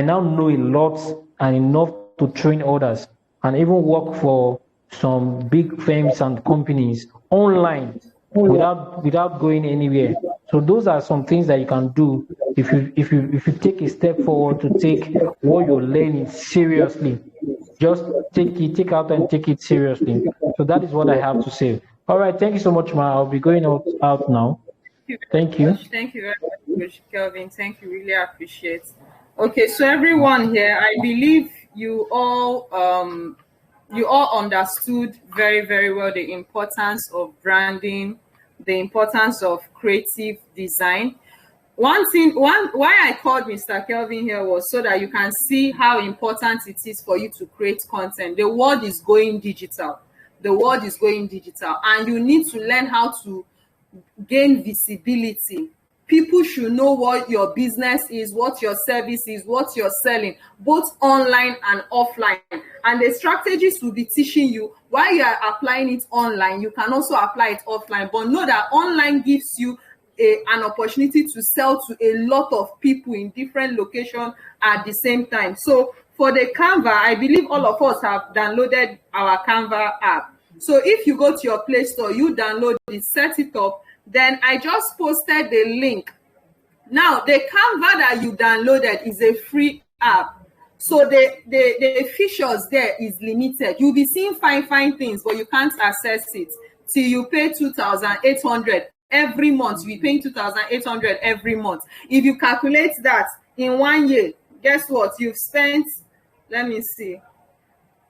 now know a lot and enough to train others, and even work for some big firms and companies online without going anywhere. So those are some things that you can do if you take a step forward to take what you're learning seriously. Just take out and take it seriously. So that is what I have to say. All right. Thank you so much, Ma. I'll be going out now. Thank you Thank very you. much. Thank you very much, Coach Kelvin. Thank you. Really appreciate. Okay, so everyone here, I believe you all understood very, very well the importance of branding, the importance of creative design. One why I called Mr. Kelvin here was so that you can see how important it is for you to create content. The world is going digital. The world is going digital, and you need to learn how to gain visibility. People should know what your business is, what your service is, what you're selling, both online and offline. And the strategies will be teaching you while you are applying it online. You can also apply it offline, but know that online gives you an opportunity to sell to a lot of people in different locations at the same time. So for the Canva, I believe all of us have downloaded our Canva app. So if you go to your Play Store, you download it, set it up. Then I just posted the link. Now, the Canva that you downloaded is a free app. So the features there is limited. You'll be seeing fine things, but you can't access it till you pay 2,800 every month. You'll be paying 2,800 every month. If you calculate that in 1 year, guess what? You've spent, let me see,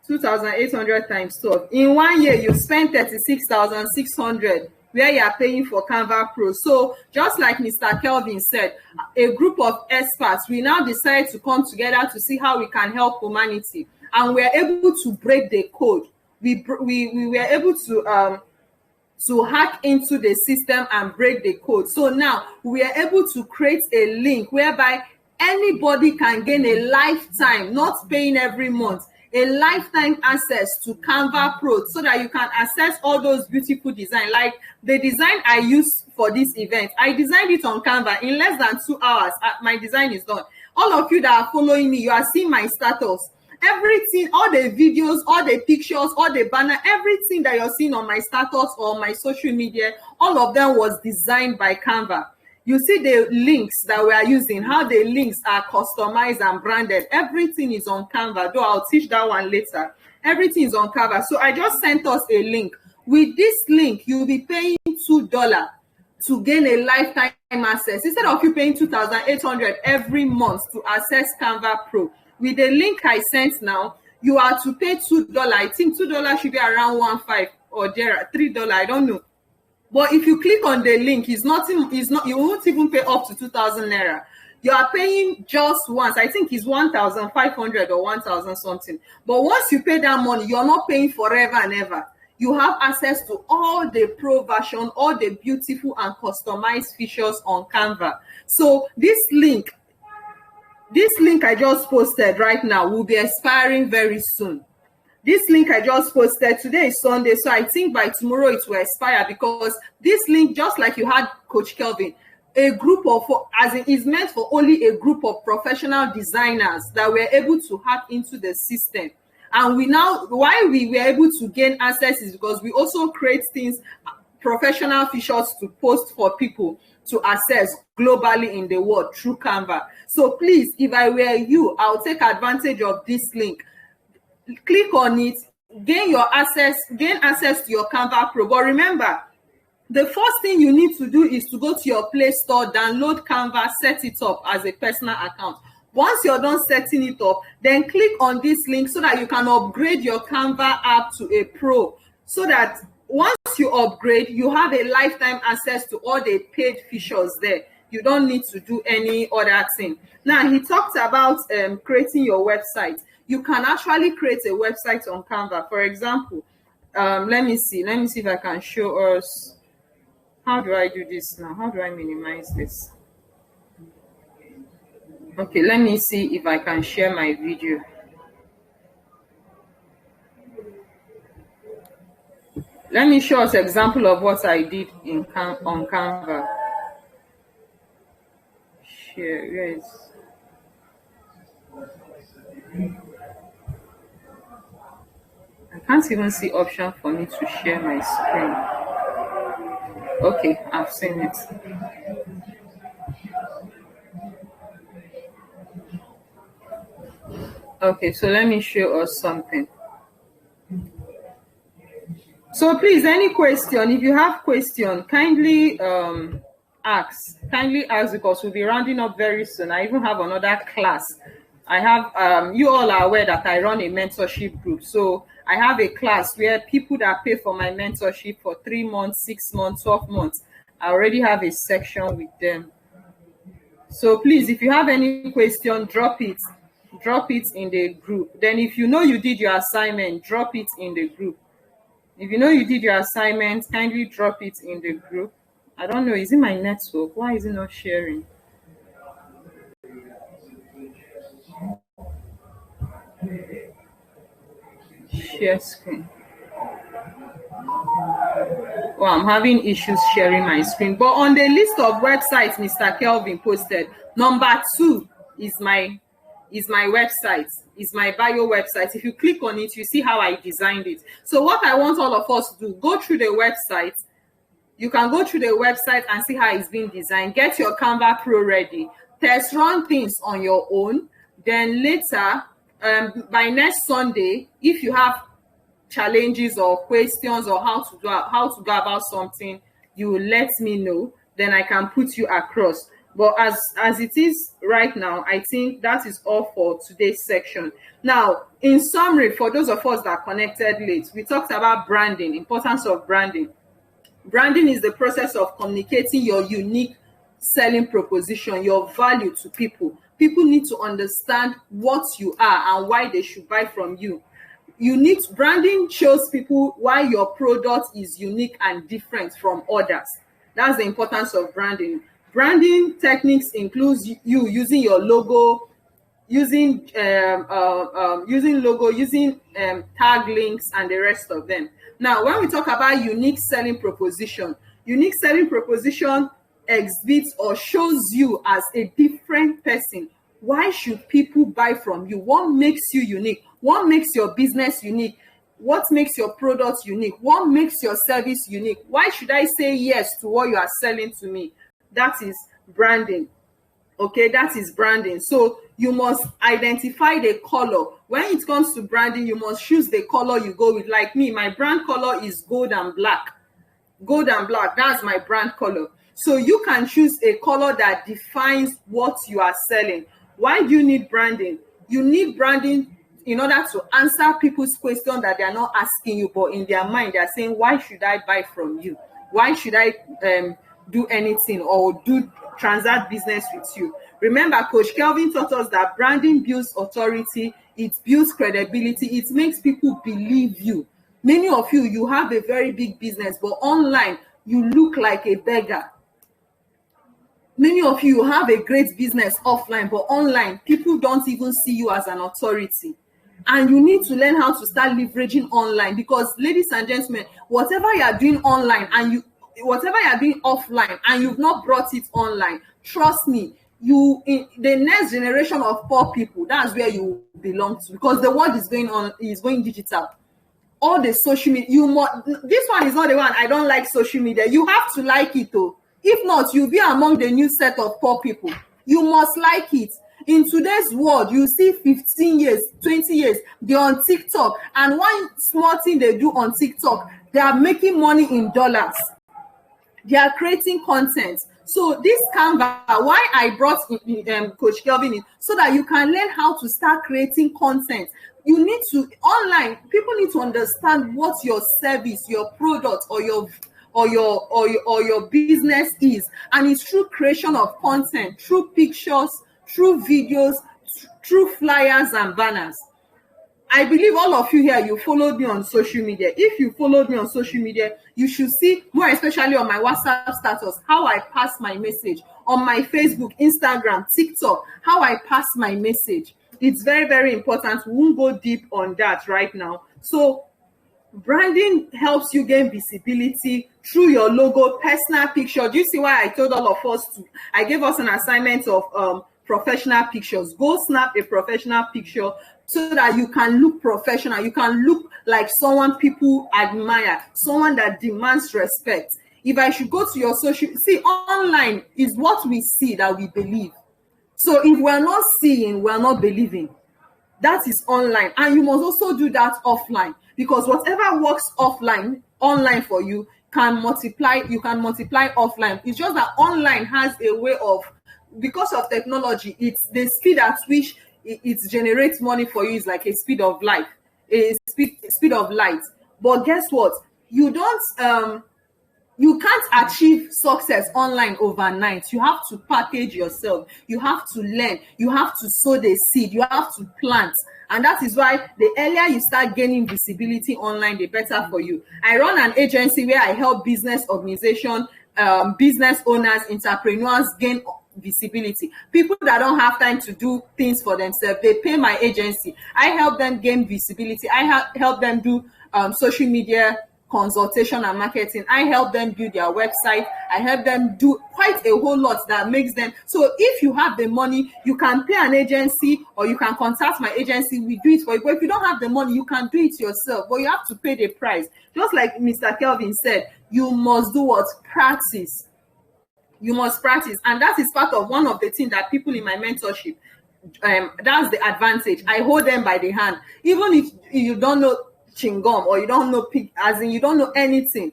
2,800 times 12. In 1 year, you spent 36,600 where you are paying for Canva Pro. So just like Mr. Kelvin said, a group of experts, we now decide to come together to see how we can help humanity. And we are able to break the code. We were able to hack into the system and break the code. So now we are able to create a link whereby anybody can gain a lifetime, not paying every month, a lifetime access to Canva Pro, so that you can access all those beautiful designs. Like the design I used for this event, I designed it on Canva in less than 2 hours. My design is done. All of you that are following me, you are seeing my status. Everything, all the videos, all the pictures, all the banner, everything that you're seeing on my status or my social media, all of them was designed by Canva. You see the links that we are using, how the links are customized and branded. Everything is on Canva, though I'll teach that one later. Everything is on Canva. So I just sent us a link. With this link, you'll be paying $2 to gain a lifetime access. Instead of you paying 2,800 every month to access Canva Pro, with the link I sent now, you are to pay $2. I think $2 should be around 1.5 or there, $3. I don't know. But if you click on the link, you won't even pay up to 2,000 naira. You are paying just once. I think it's 1,500 or 1,000 something. But once you pay that money, you're not paying forever and ever. You have access to all the pro version, all the beautiful and customized features on Canva. So this link I just posted right now will be expiring very soon. This link I just posted, today is Sunday, so I think by tomorrow it will expire, because this link, just like you had Coach Kelvin, a group of, as it is meant for only a group of professional designers that were able to hack into the system. And why we were able to gain access is because we also create things, professional features to post for people to access globally in the world through Canva. So please, if I were you, I'll take advantage of this link. Click on it, gain access to your Canva Pro. But remember, the first thing you need to do is to go to your Play Store, download Canva, set it up as a personal account. Once you're done setting it up, then click on this link so that you can upgrade your Canva app to a Pro, so that once you upgrade, you have a lifetime access to all the paid features there. You don't need to do any other thing. Now, he talked about creating your website. You can actually create a website on Canva. For example, let me see if I can show us. How do I do this now? How do I minimize this? Okay, let me see if I can share my video. Let me show us an example of what I did on Canva. Share, where is... I can't even see option for me to share my screen. Okay, I've seen it. Okay, so let me show us something. So please, any question, if you have question, kindly ask because we'll be rounding up very soon. I even have another class. I have you all are aware that I run a mentorship group. So I have a class where people that pay for my mentorship for 3 months, 6 months, 12 months, I already have a section with them. So please, if you have any question, drop it in the group. Then if you know you did your assignment, drop it in the group. If you know you did your assignment, kindly drop it in the group. I don't know, is it my network? Why is it not sharing? Share screen. Well, I'm having issues sharing my screen. But on the list of websites Mr. Kelvin posted, number 2 is my website, is my bio website. If you click on it, you see how I designed it. So what I want all of us to do, go through the website. You can go through the website and see how it's been designed. Get your Canva Pro ready. Test run things on your own. Then later, by next Sunday, if you have challenges or questions or how to go about something, you will let me know. Then I can put you across. But as it is right now, I think that is all for today's section. Now, in summary, for those of us that connected late, we talked about branding, importance of branding. Branding is the process of communicating your unique selling proposition, your value to people. People need to understand what you are and why they should buy from you. Branding shows people why your product is unique and different from others. That's the importance of branding. Branding techniques includes you using your logo, using tag links and the rest of them. Now, when we talk about unique selling proposition exhibits or shows you as a different person. Why should people buy from you? What makes you unique? What makes your business unique? What makes your product unique? What makes your service unique? Why should I say yes to what you are selling to me? That is branding. Okay, that is branding. So you must identify the color. When it comes to branding, you must choose the color you go with. Like me, my brand color is gold and black. Gold and black, that's my brand color. So you can choose a color that defines what you are selling. Why do you need branding? You need branding in order to answer people's question that they are not asking you, but in their mind, they are saying, why should I buy from you? Why should I do anything or transact business with you? Remember, Coach Kelvin taught us that branding builds authority, it builds credibility, it makes people believe you. Many of you have a very big business, but online, you look like a beggar. Many of you have a great business offline, but online, people don't even see you as an authority. And you need to learn how to start leveraging online, because, ladies and gentlemen, whatever you are doing online and whatever you are doing offline and you've not brought it online, trust me, the next generation of poor people, that's where you belong to, because the world is going digital. All the social media, this one is not the one. I don't like social media. You have to like it though. If not, you'll be among the new set of poor people. You must like it. In today's world, you see 15 years, 20 years, they're on TikTok. And one small thing they do on TikTok, they are making money in dollars. They are creating content. So this Canva, why I brought Coach Kelvin in, so that you can learn how to start creating content. You need to, online, people need to understand what your service, your product, or your business is. And it's through creation of content, through pictures, through videos, through flyers and banners. I believe all of you here, you followed me on social media. If you followed me on social media, you should see, more especially on my WhatsApp status, how I pass my message. On my Facebook, Instagram, TikTok, how I pass my message. It's very, very important. We won't go deep on that right now. So branding helps you gain visibility through your logo, personal picture. Do you see why I told all of us I gave us an assignment of professional pictures. Go snap a professional picture so that you can look professional. You can look like someone people admire, someone that demands respect. If I should go to your online is what we see that we believe. So if we're not seeing, we're not believing. That is online, and you must also do that offline, because whatever works online for you can multiply. You can multiply offline. It's just that online has a way of, because of technology, it's the speed at which it generates money for you is like a speed of light, a speed of light. But guess what? You can't achieve success online overnight. You have to package yourself. You have to learn. You have to sow the seed. You have to plant. And that is why the earlier you start gaining visibility online, the better for you. I run an agency where I help business organization, business owners, entrepreneurs gain visibility. People that don't have time to do things for themselves, they pay my agency. I help them gain visibility. I help them do social media consultation and marketing. I help them build their website. I help them do quite a whole lot that makes them. So if you have the money, you can pay an agency, or you can contact my agency. We do it for you. But if you don't have the money, you can do it yourself, but you have to pay the price. Just like Mr. Kelvin said, you must do what? Practice. You must practice. And that is part of one of the things that people in my mentorship, that's the advantage. I hold them by the hand. Even if you don't know chingom, or you don't know as in you don't know anything,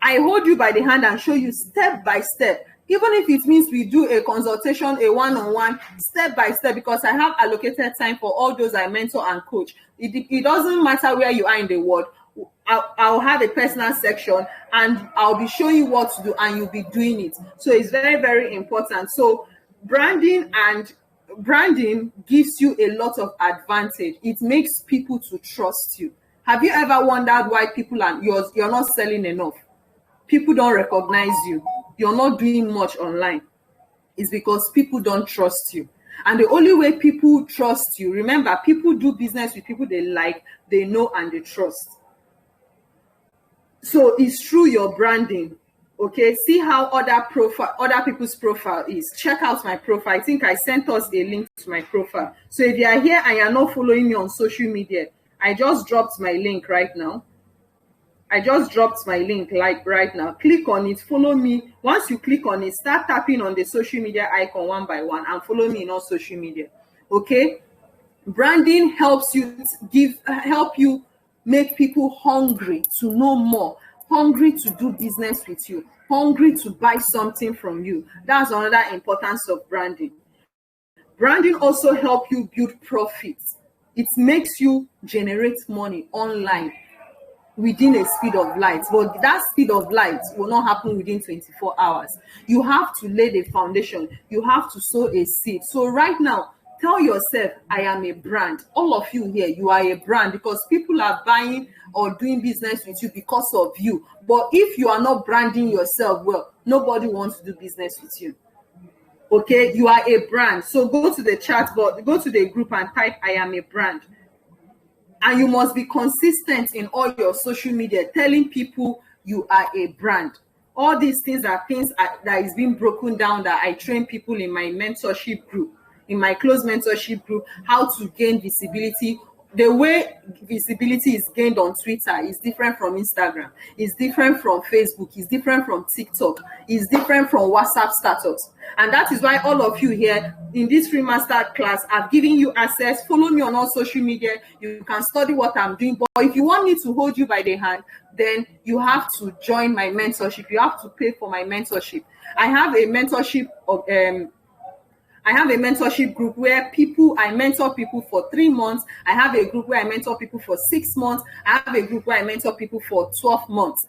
I hold you by the hand and show you step by step. Even if it means we do a consultation, a one-on-one, step by step, because I have allocated time for all those I mentor and coach. It doesn't matter where you are in the world. I'll have a personal section, and I'll be showing you what to do, and you'll be doing it. So it's very, very important. So branding gives you a lot of advantage. It makes people to trust you. Have you ever wondered why you're not selling enough? People don't recognize you. You're not doing much online. It's because people don't trust you. And the only way people trust you, remember, people do business with people they like, they know, and they trust. So it's through your branding. Okay, see how other people's profile is. Check out my profile. I think I sent us a link to my profile. So if you are here and you're not following me on social media, I just dropped my link right now. Right now. Click on it, follow me. Once you click on it, start tapping on the social media icon one by one and follow me in all social media. Okay? Branding helps you make people hungry to know more, hungry to do business with you, hungry to buy something from you. That's another importance of branding. Branding also helps you build profits. It makes you generate money online within a speed of light. But that speed of light will not happen within 24 hours. You have to lay the foundation. You have to sow a seed. So right now, tell yourself, I am a brand. All of you here, you are a brand, because people are buying or doing business with you because of you. But if you are not branding yourself well, nobody wants to do business with you. Okay, you are a brand. So go to the chat board, go to the group and type, I am a brand. And you must be consistent in all your social media, telling people you are a brand. All these things are things that is being broken down, that I train people in my mentorship group, in my closed mentorship group, how to gain visibility. The way visibility is gained on Twitter is different from Instagram, is different from Facebook, is different from TikTok, is different from WhatsApp status. And that is why all of you here in this free master class, I've given you access. Follow me on all social media. You can study what I'm doing. But if you want me to hold you by the hand, then you have to join my mentorship. You have to pay for my mentorship. I have a mentorship group where I mentor people for 3 months. I have a group where I mentor people for 6 months. I have a group where I mentor people for 12 months.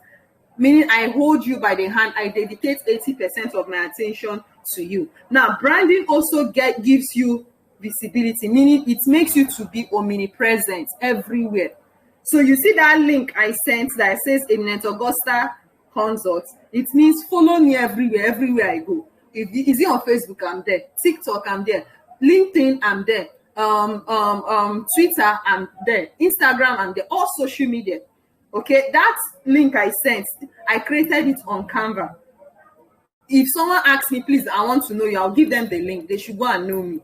Meaning I hold you by the hand. I dedicate 80% of my attention to you. Now, branding also gives you visibility, meaning it makes you to be omnipresent everywhere. So you see that link I sent that says Eminent Augusta Consult. It means follow me everywhere I go. Is it on Facebook? I'm there. TikTok, I'm there. LinkedIn, I'm there. Twitter, I'm there. Instagram, I'm there. All social media. Okay, that link I sent, I created it on Canva. If someone asks me, please, I want to know you, I'll give them the link. They should go and know me.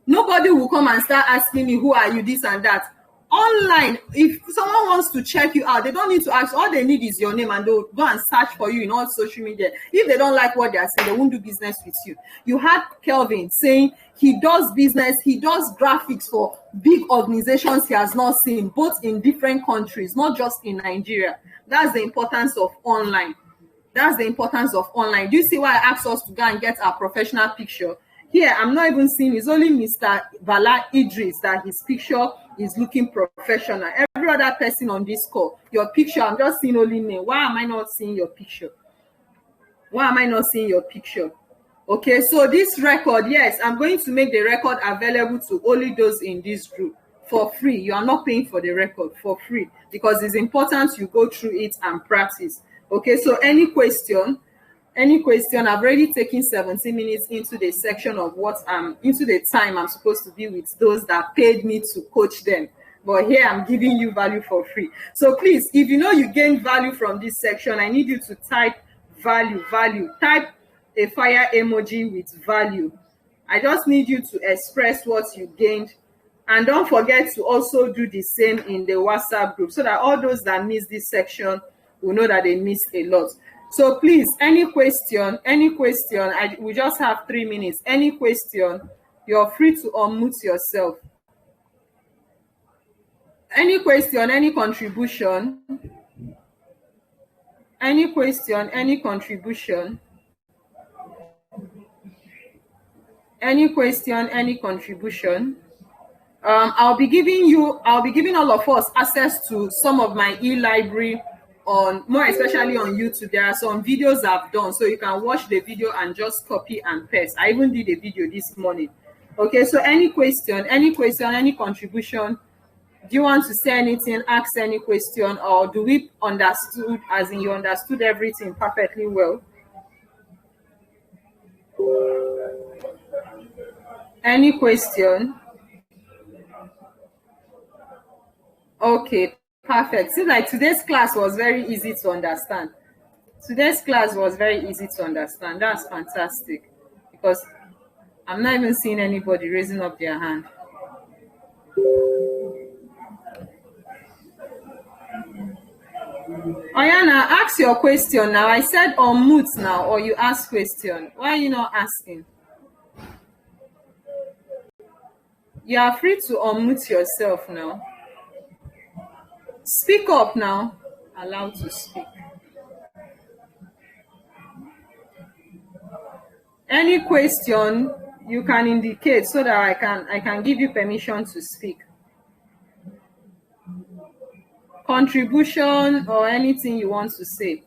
Nobody will come and start asking me, who are you, this and that. Online, if someone wants to check you out, they don't need to ask. All they need is your name, and they'll go and search for you in all social media. If they don't like what they are saying, they won't do business with you. You had Kelvin saying he does business, he does graphics for big organizations he has not seen, both in different countries, not just in Nigeria. That's the importance of online. That's the importance of online. Do you see why I asked us to go and get our professional picture? Here, I'm not even seeing, it's only Mr. Bala Idris that his picture is looking professional. Every other person on this call, your picture, I'm just seeing only name. Why am I not seeing your picture? Why am I not seeing your picture? Okay, so this record, yes, I'm going to make the record available to only those in this group for free. You are not paying for the record, for free, because it's important you go through it and practice. Okay, so any question, I've already taken 17 minutes into the section of into the time I'm supposed to be with those that paid me to coach them. But here I'm giving you value for free. So please, if you know you gain value from this section, I need you to type value. Type a fire emoji with value. I just need you to express what you gained. And don't forget to also do the same in the WhatsApp group so that all those that miss this section will know that they missed a lot. So please, any question, we just have 3 minutes. Any question, you're free to unmute yourself. Any question, any contribution? Any question, any contribution? Any question, any contribution? I'll be giving all of us access to some of my e-library more especially on YouTube. There are some videos I've done, so you can watch the video and just copy and paste. I even did a video this morning. Okay, so any question, any contribution? Do you want to say anything, ask any question, or do we understood, as in you understood everything perfectly well? Any question? Okay, perfect. See, like today's class was very easy to understand. That's fantastic, because I'm not even seeing anybody raising up their hand. Oyana, ask your question now. I said unmute now, or you ask question. Why are you not asking? You are free to unmute yourself now. Speak up now. Allowed to speak. Any question you can indicate so that I can give you permission to speak. Contribution or anything you want to say.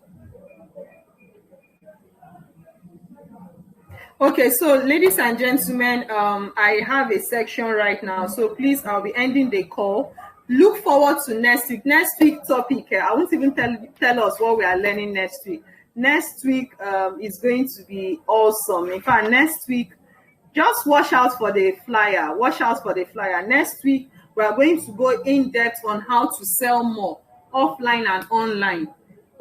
Okay, so ladies and gentlemen, I have a section right now, so please, I'll be ending the call. Look forward to next week. Next week topic, I won't even tell us what we are learning next week. Next week is going to be awesome. In fact, next week, just watch out for the flyer. Next week, we are going to go in depth on how to sell more offline and online.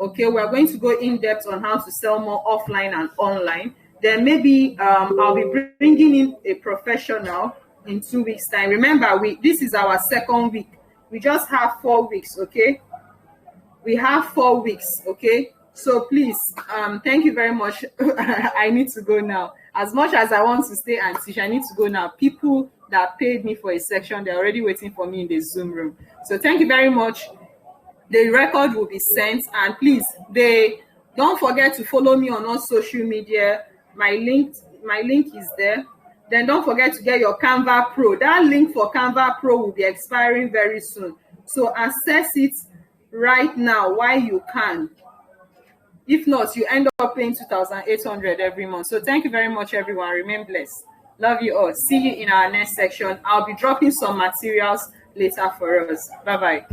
Okay, we are going to go in depth on how to sell more offline and online. Then maybe I'll be bringing in a professional in 2 weeks' time. Remember, this is our second week. We just have 4 weeks, okay? We have 4 weeks, okay? So please, thank you very much. I need to go now. As much as I want to stay and teach, I need to go now. People that paid me for a section, they're already waiting for me in the Zoom room. So thank you very much. The record will be sent, and please, don't forget to follow me on all social media. My link is there. Then don't forget to get your Canva Pro. That link for Canva Pro will be expiring very soon. So access it right now while you can. If not, you end up paying 2,800 every month. So thank you very much, everyone. Remain blessed. Love you all. See you in our next section. I'll be dropping some materials later for us. Bye-bye.